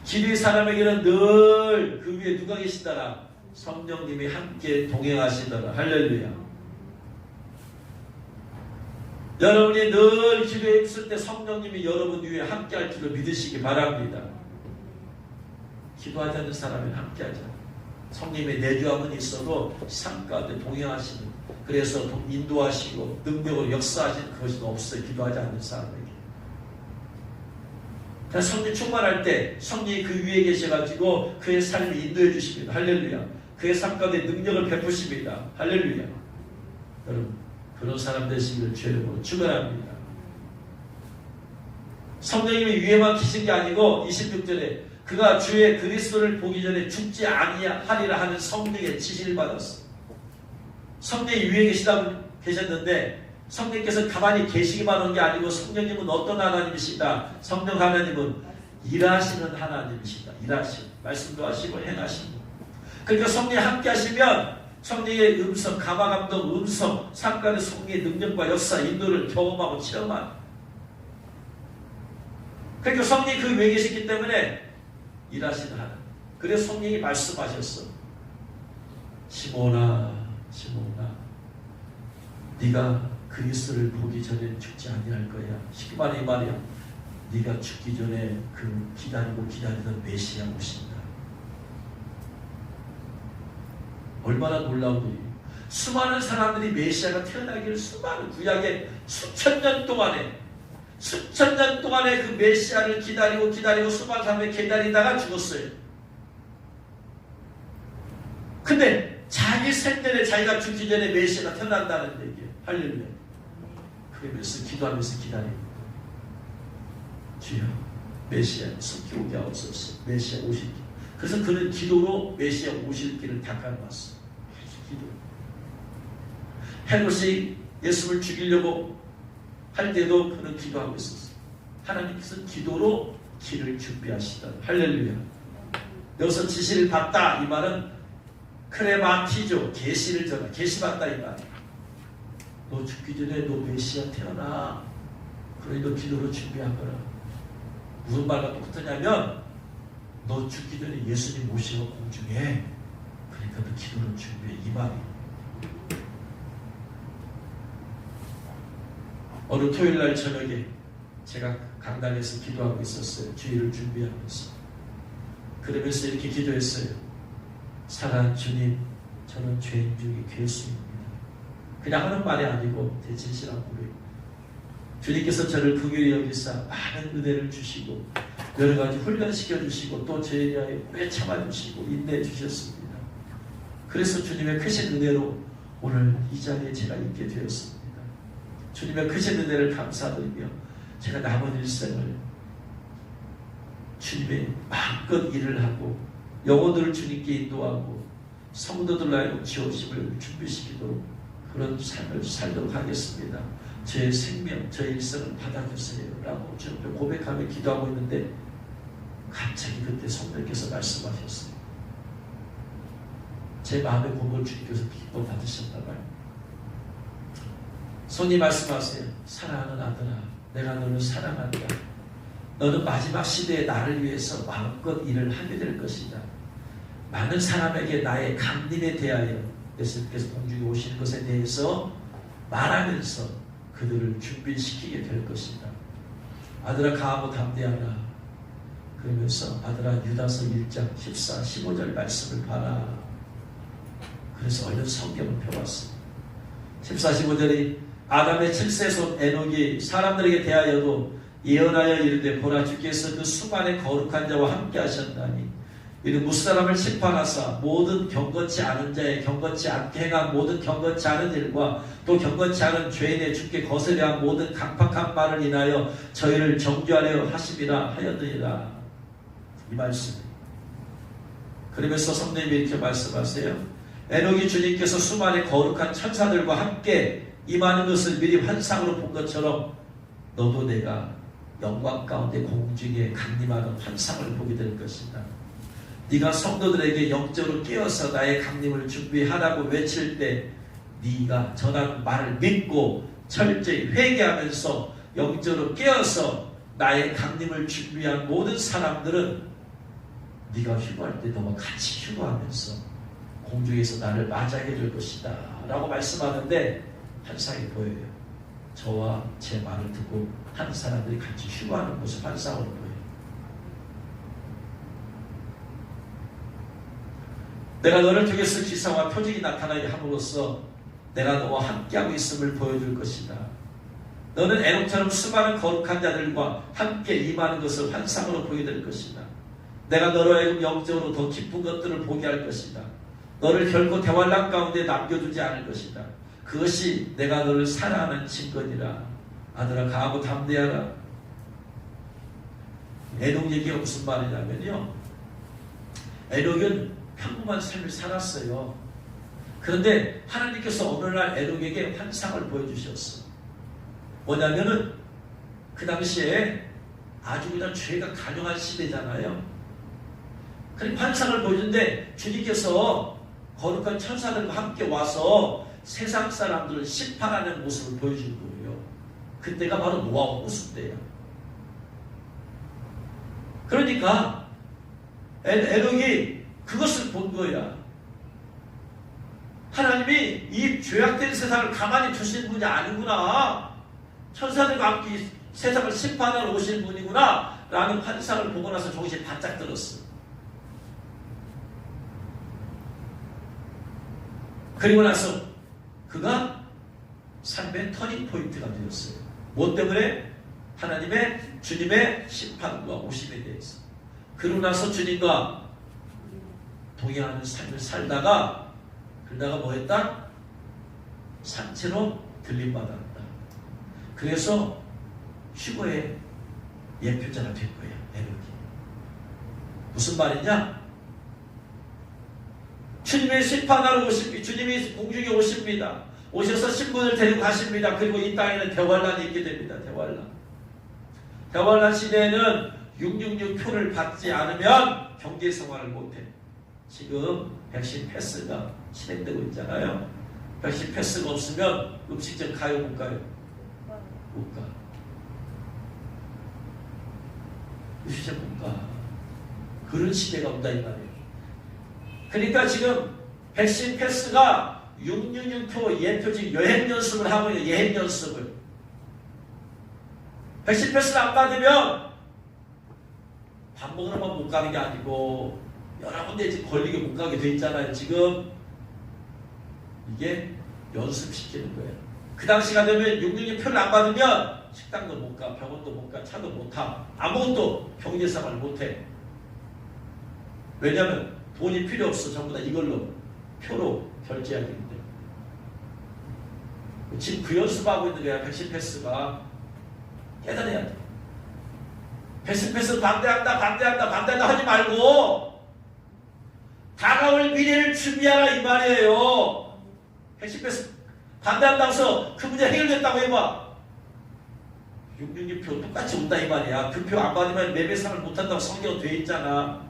A: 기도의 사람에게는 늘 그 위에 누가 계시더라? 성령님이 함께 동행하시더라. 할렐루야. 여러분이 늘 기도에 있을 때 성령님이 여러분 위에 함께 할 줄을 믿으시기 바랍니다. 기도하지 않는 사람은 함께 하자. 성령님의 내주함은 있어도 삶 가운데 동행하시는, 그래서 인도하시고 능력으로 역사하시는 그것이 없어요. 기도하지 않는 사람에게. 성령 충만할 때 성령이 그 위에 계셔가지고 그의 삶을 인도해 주십니다. 할렐루야. 그의 삶 가운데 능력을 베푸십니다. 할렐루야. 여러분 그런 사람 되시기를 주의 이름으로 축원합니다. 성령님이 위에만 계신 게 아니고 26절에 그가 주의 그리스도를 보기 전에 죽지 아니하리라 하는 성령의 지시를 받았어. 성령이 위에 계셨는데 성령께서 가만히 계시기만 한 게 아니고 성령님은 어떤 하나님이시다? 성령 하나님은 일하시는 하나님이시다. 일하시는 말씀도 하시고 행하시고. 그러니까 성령이 함께 하시면 성령의 음성, 감화감동 음성, 상관의 성령의 능력과 역사, 인도를 경험하고 체험하는. 그러니까 성령이 그 위에 계시기 때문에 일하시는 하나님. 그래서 성령이 말씀하셨어. 시몬아, 시몬아, 네가 그리스도를 보기 전에 죽지 아니할 거야. 쉽게 말해 이 말이야. 네가 죽기 전에 그 기다리던 메시아 오신다. 얼마나 놀라운 일이에요. 수많은 사람들이 메시아가 태어나기를 수많은 구약의 수천 년 동안에 그 메시아를 기다리고 수많은 사람들이 기다리다가 죽었어요. 근데 자기 생전에 자기가 죽기 전에 메시아가 태어난다는 얘기예요. 할렐루야. 그러면서 기도하면서 기다립니다. 주여 메시아 속히 오게 하옵소서. 메시아 오실 길. 그래서 그는 기도로 메시아 오실 길을 닦아놨어. 기도. 헤롯이 예수를 죽이려고 할 때도 그는 기도하고 있었어. 하나님께서 기도로 길을 준비하시다. 할렐루야. 여기서 지시를 받다 이 말은 크레마티조, 계시를 전하, 계시받다 이 말이야. 너 죽기 전에 너 메시아 태어나. 그러니 너 기도로 준비하거라. 무슨 말과 똑같으냐면 너 죽기 전에 예수님 모시고 공중에, 그러니까 너 기도로 준비해 이 말이야. 어느 토요일날 저녁에 제가 강당에서 기도하고 있었어요. 주일을 준비하면서. 그러면서 이렇게 기도했어요. 사랑하는 주님, 저는 죄인 중에 괴수입니다. 그냥 하는 말이 아니고 제 진실한 고백. 주님께서 저를 긍휼히 여기사 많은 은혜를 주시고 여러 가지 훈련시켜 주시고 또 저에 대하여 오래 참아주시고 인내해 주셨습니다. 그래서 주님의 크신 은혜로 오늘 이 자리에 제가 있게 되었습니다. 주님의 크신 은혜를 감사드리며 제가 남은 일생을 주님의 마음껏 일을 하고 영혼들을 주님께 인도하고 성도들로 하여금 지오심을 준비시키도록 그런 삶을 살도록 하겠습니다. 제 생명, 제 일생을 받아주세요 라고 주님께 고백하며 기도하고 있는데 갑자기 그때 성령께서 말씀하셨어요. 제 마음의 고백을 주님께서 기뻐 받으셨나봐요. 손이 말씀하세요. 사랑하는 아들아, 내가 너를 사랑한다. 너는 마지막 시대에 나를 위해서 마음껏 일을 하게 될 것이다. 많은 사람에게 나의 강림에 대하여 예수님께서 공중에 오시는 것에 대해서 말하면서 그들을 준비시키게 될 것이다. 아들아 가하고 담대하라. 그러면서 아들아 유다서 1장 14, 15절 말씀을 봐라. 그래서 얼른 성경을 펴봤습니다. 14, 15절이 아담의 7세 손 에녹이 사람들에게 대하여도 예언하여 이르되 보라 주께서 그 수많은 거룩한 자와 함께 하셨나니 이는 무사람을 심판하사 모든 경건치 않은 자의 경건치 않게 행한 모든 경건치 않은 일과 또 경건치 않은 죄인의 주께 거스려한 모든 강팍한 말을 인하여 저희를 정죄하려 하심이라 하였느니라. 이 말씀. 그러면서 성령님이 이렇게 말씀하세요. 에녹이 주님께서 수많은 거룩한 천사들과 함께 임하는 것을 미리 환상으로 본 것처럼 너도 내가 영광 가운데 공중에 강림하는 환상을 보게 될 것이다. 네가 성도들에게 영적으로 깨어서 나의 강림을 준비하라고 외칠 때 네가 전하는 말을 믿고 철저히 회개하면서 영적으로 깨어서 나의 강림을 준비한 모든 사람들은 네가 휴거할 때 너와 같이 휴거하면서 공중에서 나를 맞이하게 될 것이다 라고 말씀하는데 환상이 보여요. 저와 제 말을 듣고 한 사람들이 같이 휴거하는 모습 환상으로 보여요. 내가 너를 통해서 기사와 표적이 나타나게 함으로써 내가 너와 함께하고 있음을 보여줄 것이다. 너는 에녹처럼 수많은 거룩한 자들과 함께 임하는 것을 환상으로 보게 될 것이다. 내가 너로 하여금 영적으로 더 깊은 것들을 보게 할 것이다. 너를 결코 대환란 가운데 남겨두지 않을 것이다. 그것이 내가 너를 사랑하는 증거니라. 아들아 가하고 담대하라. 에녹 얘기가 무슨 말이냐면요, 에녹은 평범한 삶을 살았어요. 그런데 하나님께서 어느 날 에녹에게 환상을 보여주셨어. 뭐냐면은 그 당시에 아주 그냥 죄가 간영한 시대잖아요. 그러니까 환상을 보여주는데 주님께서 거룩한 천사들과 함께 와서 세상 사람들을 심판하는 모습을 보여준 거예요. 그때가 바로 노아 홍수 때예요. 그러니까 에녹이 그것을 본 거야. 하나님이 이 죄악된 세상을 가만히 두신 분이 아니구나. 천사들과 함께 세상을 심판하러 오신 분이구나 라는 환상을 보고 나서 정신이 바짝 들었어. 그리고 나서 그가 삶의 터닝 포인트가 되었어요. 뭐 때문에? 하나님의 주님의 심판과 오심에 대해서. 그러고 나서 주님과 동행하는 삶을 살다가 그러다가 뭐 했다? 산채로 들림받았다. 그래서 휴거의 예표자가 된 거예요. 에녹이. 무슨 말이냐? 주님의 심판하러 오십니다. 주님이 공중에 오십니다. 오셔서 신분을 데리고 가십니다. 그리고 이 땅에는 대환란이 있게 됩니다. 대환란 시대에는 666 표를 받지 않으면 경제 생활을 못해. 지금 백신 패스가 진행되고 있잖아요. 백신 패스가 없으면 음식점 가요, 못 가요? 못 가. 음식점 못 가. 그런 시대가 온다 이 말이에요. 그러니까 지금 백신 패스가 666표 예표직 여행 연습을 하고 있는 여행 연습을. 백신 패스를 안 받으면 밥 먹으러만 못 가는 게 아니고 여러 군데 이제 걸리게 못 가게 돼 있잖아요. 지금 이게 연습시키는 거예요. 그 당시가 되면 666표를 안 받으면 식당도 못 가, 병원도 못 가, 차도 못 타, 아무것도 경제생활을 못 해. 왜냐하면 돈이 필요 없어. 전부 다 이걸로 표로 결제하기 때문에. 지금 그 연습하고 있는 거야. 백신 패스가. 깨달아야 돼. 백신 패스 반대한다 하지 말고 다가올 미래를 준비하라 이 말이에요. 백신 패스 반대한다고 해서 그 문제 해결됐다고 해봐. 666표 똑같이 온다 이 말이야. 그 표 안 받으면 매매상을 못한다고 성경에 돼 있잖아.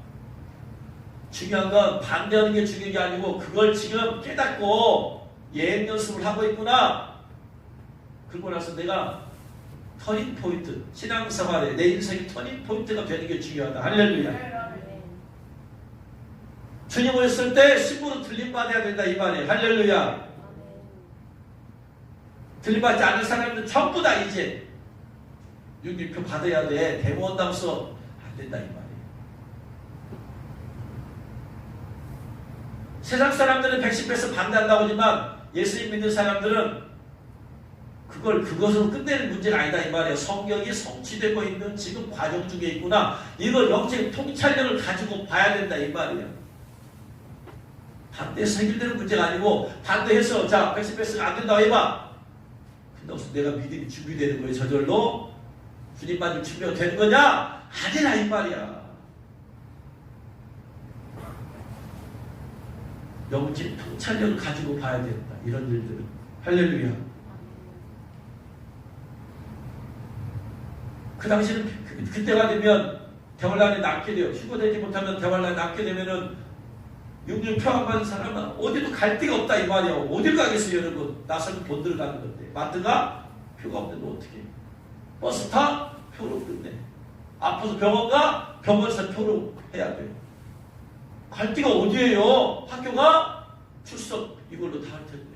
A: 중요한 건 반대하는 게 중요한 게 아니고 그걸 지금 깨닫고 예행 연습을 하고 있구나. 그러고 나서 내가 터닝 포인트, 신앙생활에 내 인생의 터닝 포인트가 되는 게 중요하다. 할렐루야. 주님 오셨을 때 신부로 들림받아야 된다 이 말이에요. 할렐루야. 들림받지 않는 사람들은 전부 다 이제 666표 받아야 돼. 대모한다면서 안 된다 이 말이에요. 세상 사람들은 백신 패스 반대한다고 하지만 예수님 믿는 사람들은 그것으로 끝내는 문제가 아니다 이 말이에요. 성경이 성취되고 있는 지금 과정 중에 있구나. 이걸 영적 통찰력을 가지고 봐야 된다 이 말이에요. 반대해서 해결되는 문제가 아니고 반대해서 자 백신 패스가 안 된다고 해봐. 근데 내가 믿음이 준비되는 거예요. 저절로 주님 받을 준비가 되는 거냐? 아니라 이 말이야. 영적 통찰력을 가지고 봐야 된다. 이런 일들은. 할렐루야. 그 당시는 그때가 되면 대환란에 낫게 돼요. 휴거되지 못하면 대환란에 낫게 되면은 666표 안 받은 사람은 어디도 갈 데가 없다 이 말이에요. 어딜 가겠어요 여러분. 나서는 돈 들어가는 건데. 마트가 표가 없는데 어떻게 해. 버스 타? 표로 끝내. 아파서 병원 가? 병원에서 표로 해야 돼. 갈 데가 어디예요? 학교가? 출석 이걸로 다 할 텐데.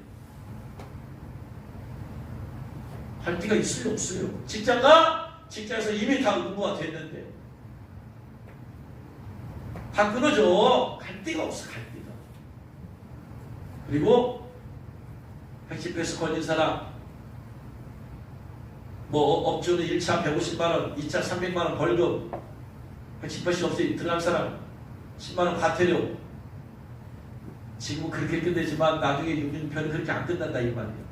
A: 갈 데가 있어요 없어요? 직장가? 직장에서 이미 다 의무화 됐는데 다 끊어져. 갈 데가 없어. 갈 데가. 그리고 백신 패스 걸린 사람 업주는 1차 150만원 2차 300만원 벌금 백신 패스 없이 들어간 사람 10만원 과태료. 지금은 그렇게 끝내지만 나중에 6년표는 그렇게 안 끝난다 이 말이에요.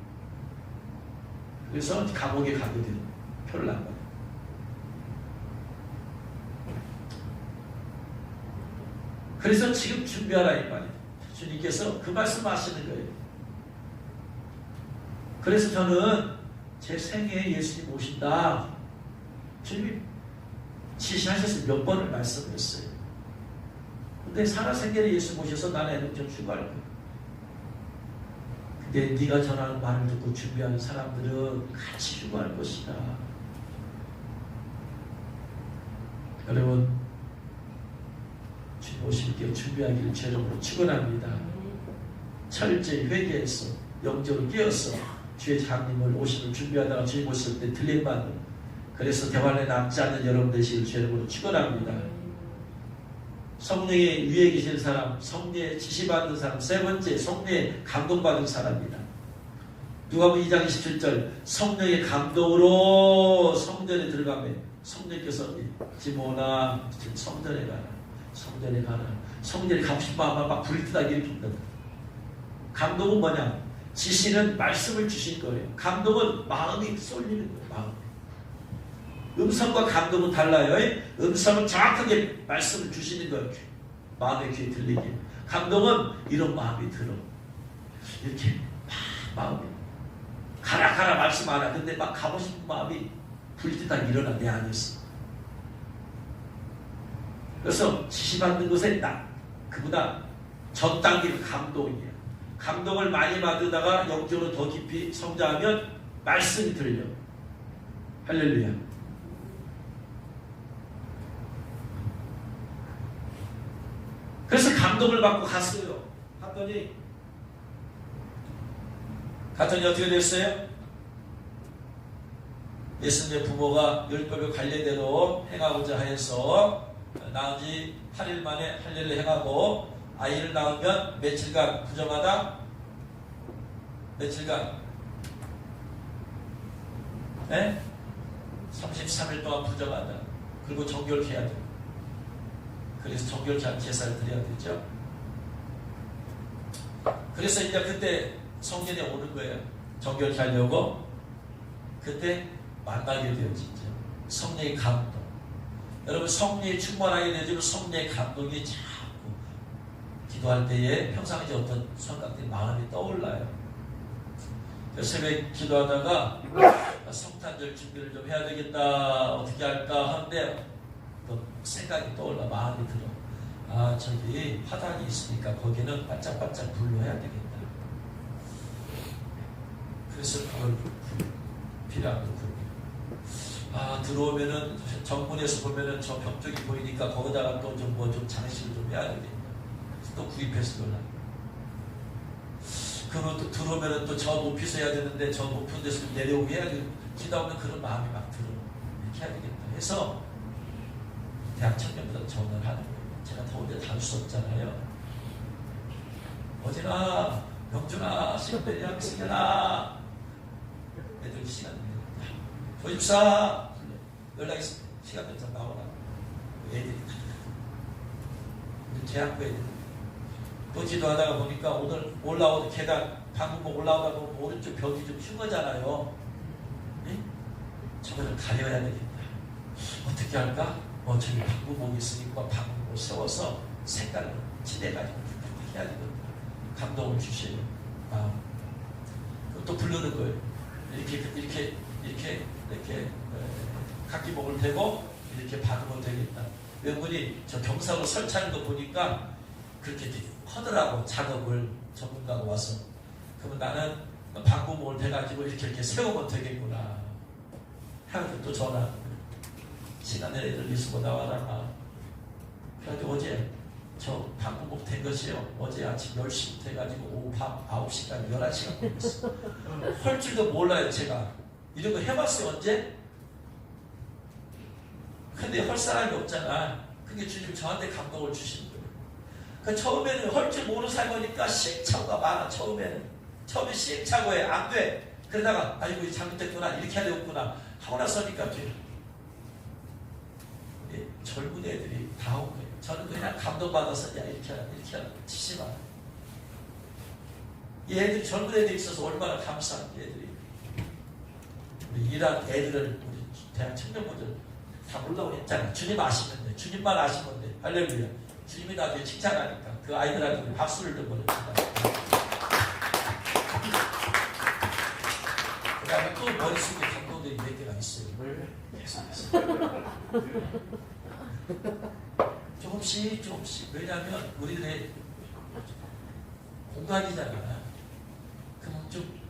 A: 그래서 감옥에 가게 돼요. 표를 안 받아요. 그래서 지금 준비하라 이 말이에요. 주님께서 그 말씀하시는 거예요. 그래서 저는 제 생애에 예수님 오신다. 주님이 지시하셔서 몇 번을 말씀했어요. 근데 살아생전에 예수 모셔서 나는 애는 좀 휴가할 거야. 근데 네가 전하는 말을 듣고 준비하는 사람들은 같이 휴가할 것이다. 여러분 주님 오실 준비하기를 주님으로 축원합니다. 철저히 회개해서 영적으로 깨어서 주의 장님을 오심을 준비하다가 주님 오실 때 들림받는 그래서 대환에 남지 않는 여러분 되시기를 주님으로 축원합니다. 성령의 위에 계신 사람, 성령의 지시받는 사람, 세 번째 성령의 감동받은 사람입니다. 누가복음 2장 27절 성령의 감동으로 성전에 들어가면 성령께서 지모나 지금 성전에 가라. 성전에 가라. 성전에 가고 싶은 마음을 막 불티나게 일으킨다. 감동은 뭐냐? 지시는 말씀을 주신 거예요. 감동은 마음이 쏠리는 거예요. 마음. 음성과 감동은 달라요. 음성은 정확하게 말씀을 주시는 거예요. 마음의 귀에 들리게. 감동은 이런 마음이 들어. 이렇게 마음이 가라 말씀하라. 근데 막 가고 싶은 마음이 불티나게 일어나 내 안에서. 그래서 지시받는 것에 그보다 전 단계는 감동이에요. 감동을 많이 받으다가 영적으로 더 깊이 성장하면 말씀이 들려. 할렐루야. 그래서 감동을 받고 갔어요. 갔더니 어떻게 됐어요? 예수님의 부모가 율법의 관례대로 행하고자 해서 낳은 지 8일 만에 할례를 행하고 아이를 낳으면 며칠간 부정하다? 며칠간? 네? 33일 동안 부정하다. 그리고 정결케 해야 돼요. 그래서 정결케 한 제사를 드려야 되죠. 그래서 이제 그때 성전에 오는 거예요. 정결케 하려고. 그때 만나게 돼요. 진짜 성령의 감동. 여러분 성령이 충만하게 되어지고 성령의 감동이 자꾸 기도할 때에 평상시 어떤 생각들이 마음이 떠올라요. 새벽에 기도하다가 성탄절 준비를 좀 해야 되겠다, 어떻게 할까 하는데 또 생각이 떠올라. 마음이 들어. 아, 저기 화단이 있으니까 거기는 반짝반짝 불로 해야 되겠다. 그래서 그걸 필요한 거. 아, 들어오면은 정문에서 보면은 저 벽 쪽이 보이니까 거기다가 또 좀 뭐 좀 장식을 좀 해야 되겠다. 또 구입해서 놀라. 그리고 또 들어오면은 또 저 높이서 해야 되는데 저 높은 데서 내려오게 해야 돼. 기다오면 그런 마음이 막 들어. 이렇게 해야 되겠다. 해서 대학 청년보다 전화를 하는 거예요. 제가 더운데 다닐 수 없잖아요. 어제나 명준아, 신배야, 승현아, 애들 시간 내요. 조집사 연락이 시간 되면 나오라. 애들이 대학교 애들 또 기도하다가 보니까 오늘 올라오는 계단 방문복 올라오다 보면 오른쪽 벽이 좀 흉하잖아요. 네? 저거를 가려야 되겠다. 어떻게 할까? 저기 방문복이 있으니까 방문복 세워서 색깔을 칠해가지고 해야 되거든요. 감동을 주시는 마음. 또 부르는 거예요. 이렇게 각기목을 대고 이렇게 받으면 되겠다. 외국인이 저 경사로 설치하는 거 보니까 그렇게 하더라고. 작업을 전문가가 와서. 그러면 나는 방구목을 대가지고 이렇게 세우면 되겠구나. 하여튼 또 전화. 시간에 애들 미수고 나와라. 그래가지고 어제 저 방구목 된 것이요. 어제 아침 10시부터 해가지고 오후 밤 9시까지 11시간 걸렸어. 할 줄도 몰라요. 제가 이런 거 해봤어요. 언제? 근데 할 사람이 없잖아. 그게 주님 저한테 감동을 주시는 거예요. 그 처음에는 할 줄 모르는 사람이니까 시행착오가 많아. 처음에 시행착오해. 안 돼. 그러다가 아이고 잘못됐구나. 이렇게 해야 되겠구나. 하고 나서니까 돼. 젊은 애들이 다 온 거예요. 저는 그냥 감동받아서 야 이렇게 하라 치지 마. 이 애들이 젊은 애들이 있어서 얼마나 감사한지. 애들이 우리 이란 애들을 우리 대학 청년분들 다 올라오고 했잖아요. 주님 아시면 돼. 주님만 아시면 돼. 할렐루야. 주님이 나중에 칭찬하니까 그 아이들한테 박수를 좀 보내줍니다. 그 다음에 또 머릿속에 감동들이 몇 개가 있어요. 조금씩. 왜냐하면 우리들의 공간이잖아. 그럼 좀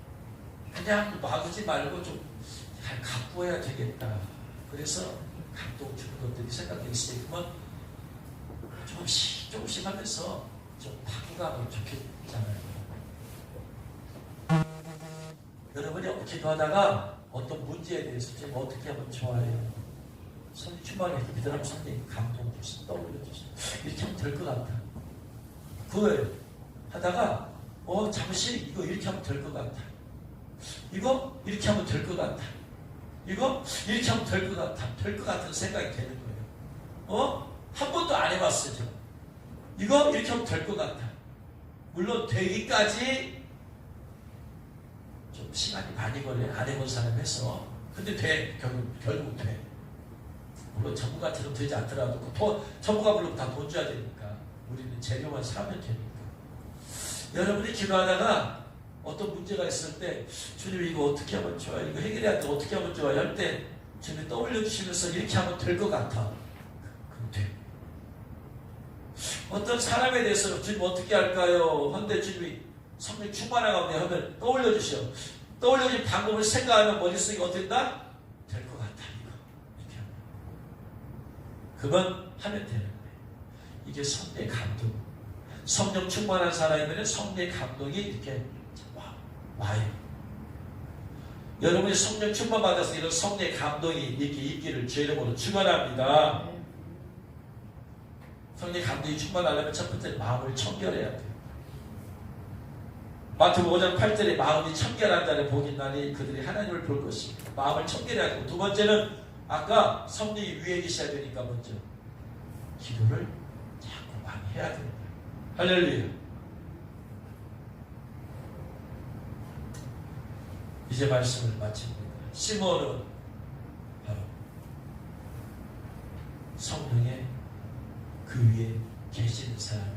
A: 그냥 놔두지 말고 좀 잘 갖고 해야 되겠다. 그래서 감동 주는 것들이 생각이 있으면 조금씩 하면서 좀 바꾸가면 좋겠잖아요. 여러분이 기도하다가 어떤 문제에 대해서 지금 어떻게 하면 좋아요? 손이 주머니에 믿으라고 선생님 감동 주시 떠올려주시 이렇게 하면 될 것 같아. 그걸 하다가 잠시 이거 이렇게 하면 될 것 같아. 이거 이렇게 하면 될 것 같아. 이거 이렇게 하면 될 것 같아. 될 것 같은 생각이 되는 거예요. 한 번도 안 해봤어요. 제가. 이거 이렇게 하면 될 것 같아. 물론 되기까지 좀 시간이 많이 걸려요. 안 해본 사람 해서. 근데 돼. 결국 돼. 물론 전문가처럼 되지 않더라도 전문가 물론 다 돈 줘야 되니까 우리는 재료만 사면 되니까. 여러분이 기도하다가 어떤 문제가 있을 때 주님 이거 어떻게 하면 좋아요? 이거 해결해야 돼. 어떻게 하면 좋아요? 할 때 주님이 떠올려 주시면서 이렇게 하면 될 것 같아. 그럼 돼. 어떤 사람에 대해서 주님 어떻게 할까요? 헌데 주님이 성령 충만한 가운데 하면 떠올려 주셔. 떠올려진 방법을 생각하면 머릿속에 어떻게 된다? 될 것 같아 이거. 이렇게 하면. 그건 하면 되는 거예요. 이게 성령의 감동. 성령 충만한 사람이면 성령의 감동이 이렇게 와요. 여러분이 성령 충만 받아서 이런 성령의 감동이 이렇게 있기를 주의 이름으로 축원합니다. 성령의 감동이 충만하려면 첫 번째 마음을 청결해야 돼요. 마태복음 5장 8절에 마음이 청결한 자를 복이 있나니 그들이 하나님을 볼 것입니다. 마음을 청결해야 되고, 두 번째는 아까 성령이 위에 계셔야 되니까 먼저 기도를 자꾸 많이 해야 됩니다. 할렐루야. 이제 말씀을 마칩니다. 시몬은 바로 성령의 그 위에 계시는 사람이었고,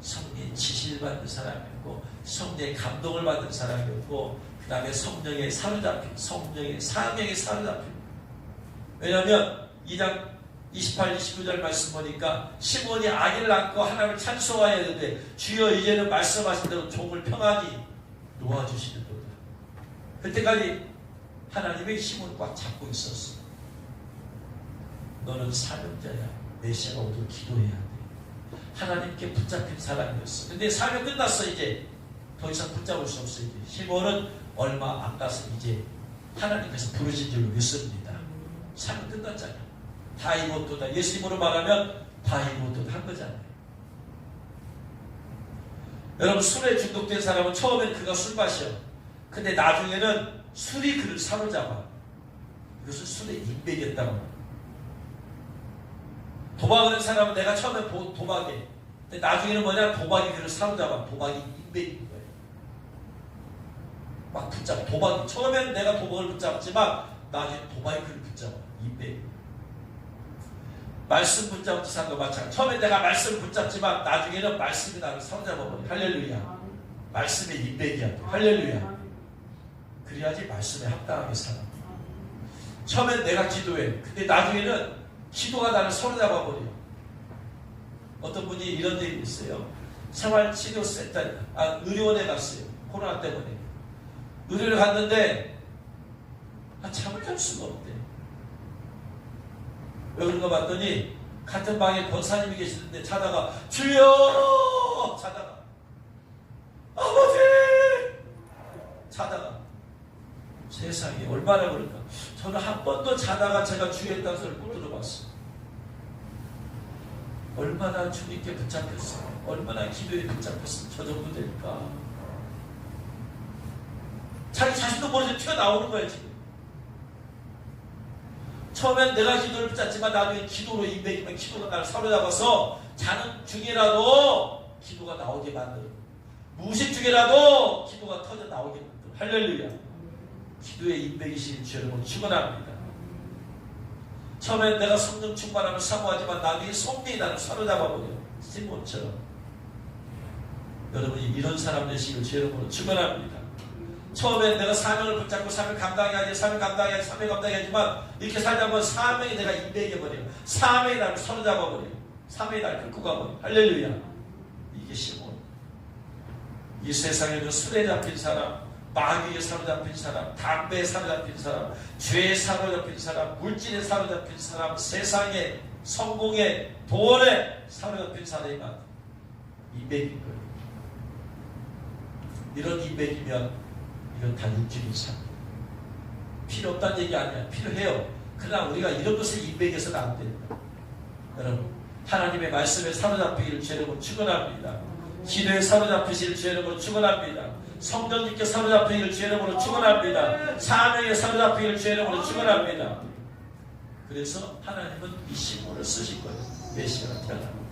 A: 성령의 지시를 받는 사람이었고, 성령의 감동을 받는 사람이었고, 그 다음에 성령에 사로잡힌, 성령의 사명에 사로잡힌. 왜냐하면 2장 28, 29절 말씀 보니까 시몬이 아기를 안고 하나님을 찬송해야 되는데, 주여 이제는 말씀하신 대로 종을 평안히 놓아주시는 도다. 그때까지 하나님의 시몬을 꽉 잡고 있었어. 너는 사명자야. 메시아가 오도록 기도해야 돼. 하나님께 붙잡힌 사람이었어. 근데 사명 끝났어. 이제 더 이상 붙잡을 수 없어. 이제 시몬은 얼마 안 가서 이제 하나님께서 부르신 줄로 믿습니다. 사명 끝났잖아. 다 이것도다. 예수님으로 말하면 다 이것도다 한 거잖아요. 여러분, 술에 중독된 사람은 처음엔 그가 술 마셔. 근데 나중에는 술이 그를 사로잡아. 이것은 술의 인백이었다고. 도박하는 사람은 내가 처음에 도박해. 근데 나중에는 뭐냐? 도박이 그를 사로잡아. 도박이 인백인 거예요. 막 붙잡아. 도박이. 처음에는 내가 도박을 붙잡지만 나중에 도박이 그를 붙잡아. 인백. 말씀 붙잡은 사람도 마찬가지. 처음에 내가 말씀을 붙잡지만 나중에는 말씀이 나를 사로잡아버려. 할렐루야. 말씀의 인백이야. 할렐루야. 그래야지 말씀에 합당하게 살아. 처음엔 내가 기도해. 근데 나중에는 기도가 나를 사로잡아버려. 어떤 분이 이런 일이 있어요. 생활치료센터, 의료원에 갔어요. 코로나 때문에. 의료를 갔는데 잠을 잘 수가 없대. 왜 그런가 봤더니 같은 방에 권사님이 계시는데 자다가 주여! 자다가 아버지! 자다가 세상에 얼마나 그럴까. 저는 한 번도 자다가 제가 주의 단서를 못 들어봤어요. 얼마나 주님께 붙잡혔어요. 얼마나 기도에 붙잡혔어요. 저 정도 될까. 자기 자신도 모르게 튀어나오는 거예요 지금. 처음엔 내가 기도를 붙잡지만 나중에 기도로 인백이면 기도가 나를 사로잡아서 자는 중이라도 기도가 나오게 만들어. 무식 중이라도 기도가 터져 나오게 만들어. 할렐루야. 기도의 인백이신 주 여러분 축원합니다. 처음엔 내가 성령 충만함을 사모하지만 나중에 성령이 나를 사로잡아버려. 시몬처럼. 여러분이 이런 사람 되시길 주 여러분으로 축원합니다. 처음엔 내가 사명을 붙잡고 사명 감당해야지, 사명 감당해야지, 사명 감당해야지만 이렇게 살다 보면 사명이 내가 인백해버려. 사명이 나를 사로잡아버려. 사명이 나를 끌고 가버려. 할렐루야. 이게 시몬. 이 세상에는 술에 잡힌 사람, 마귀에 사로잡힌 사람, 담배에 사로잡힌 사람, 죄에 사로잡힌 사람, 물질에 사로잡힌 사람, 세상에, 성공에, 돈에 사로잡힌 사람이만 인백인 거예요. 이런 인백이면 이건 다 육적인 삶. 필요 없다는 얘기 아니야. 필요해요. 그러나 우리가 이런 것을 인백해서는 안 된다. 여러분, 하나님의 말씀에 사로잡히기를 주 여러분 축원합니다. 기도에 사로잡히시기를 주 여러분 축원합니다. 성령님께 사로잡히기를 주 여러분 축원합니다. 사명에 사로잡히기를 주 여러분 축원합니다. 그래서 하나님은 이 시몬을 쓰신 거예요. 메시아가 태어나고.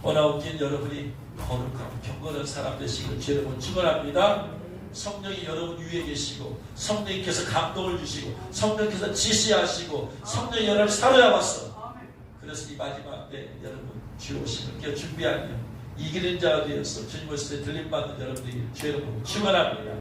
A: 원하옵긴 여러분이 거룩하고 경건한 사람 되시기를 주 여러분 축원합니다. 성령이 여러분 위에 계시고 성령님께서 감동을 주시고 성령님께서 지시하시고 성령이 여러분을 사로잡았어. 그래서 이 마지막 때 여러분 주 오심을 깨어 준비하며 이기는 자가 되어서 주님 오실 때 들림받는 여러분들이 주 여러분 축원합니다.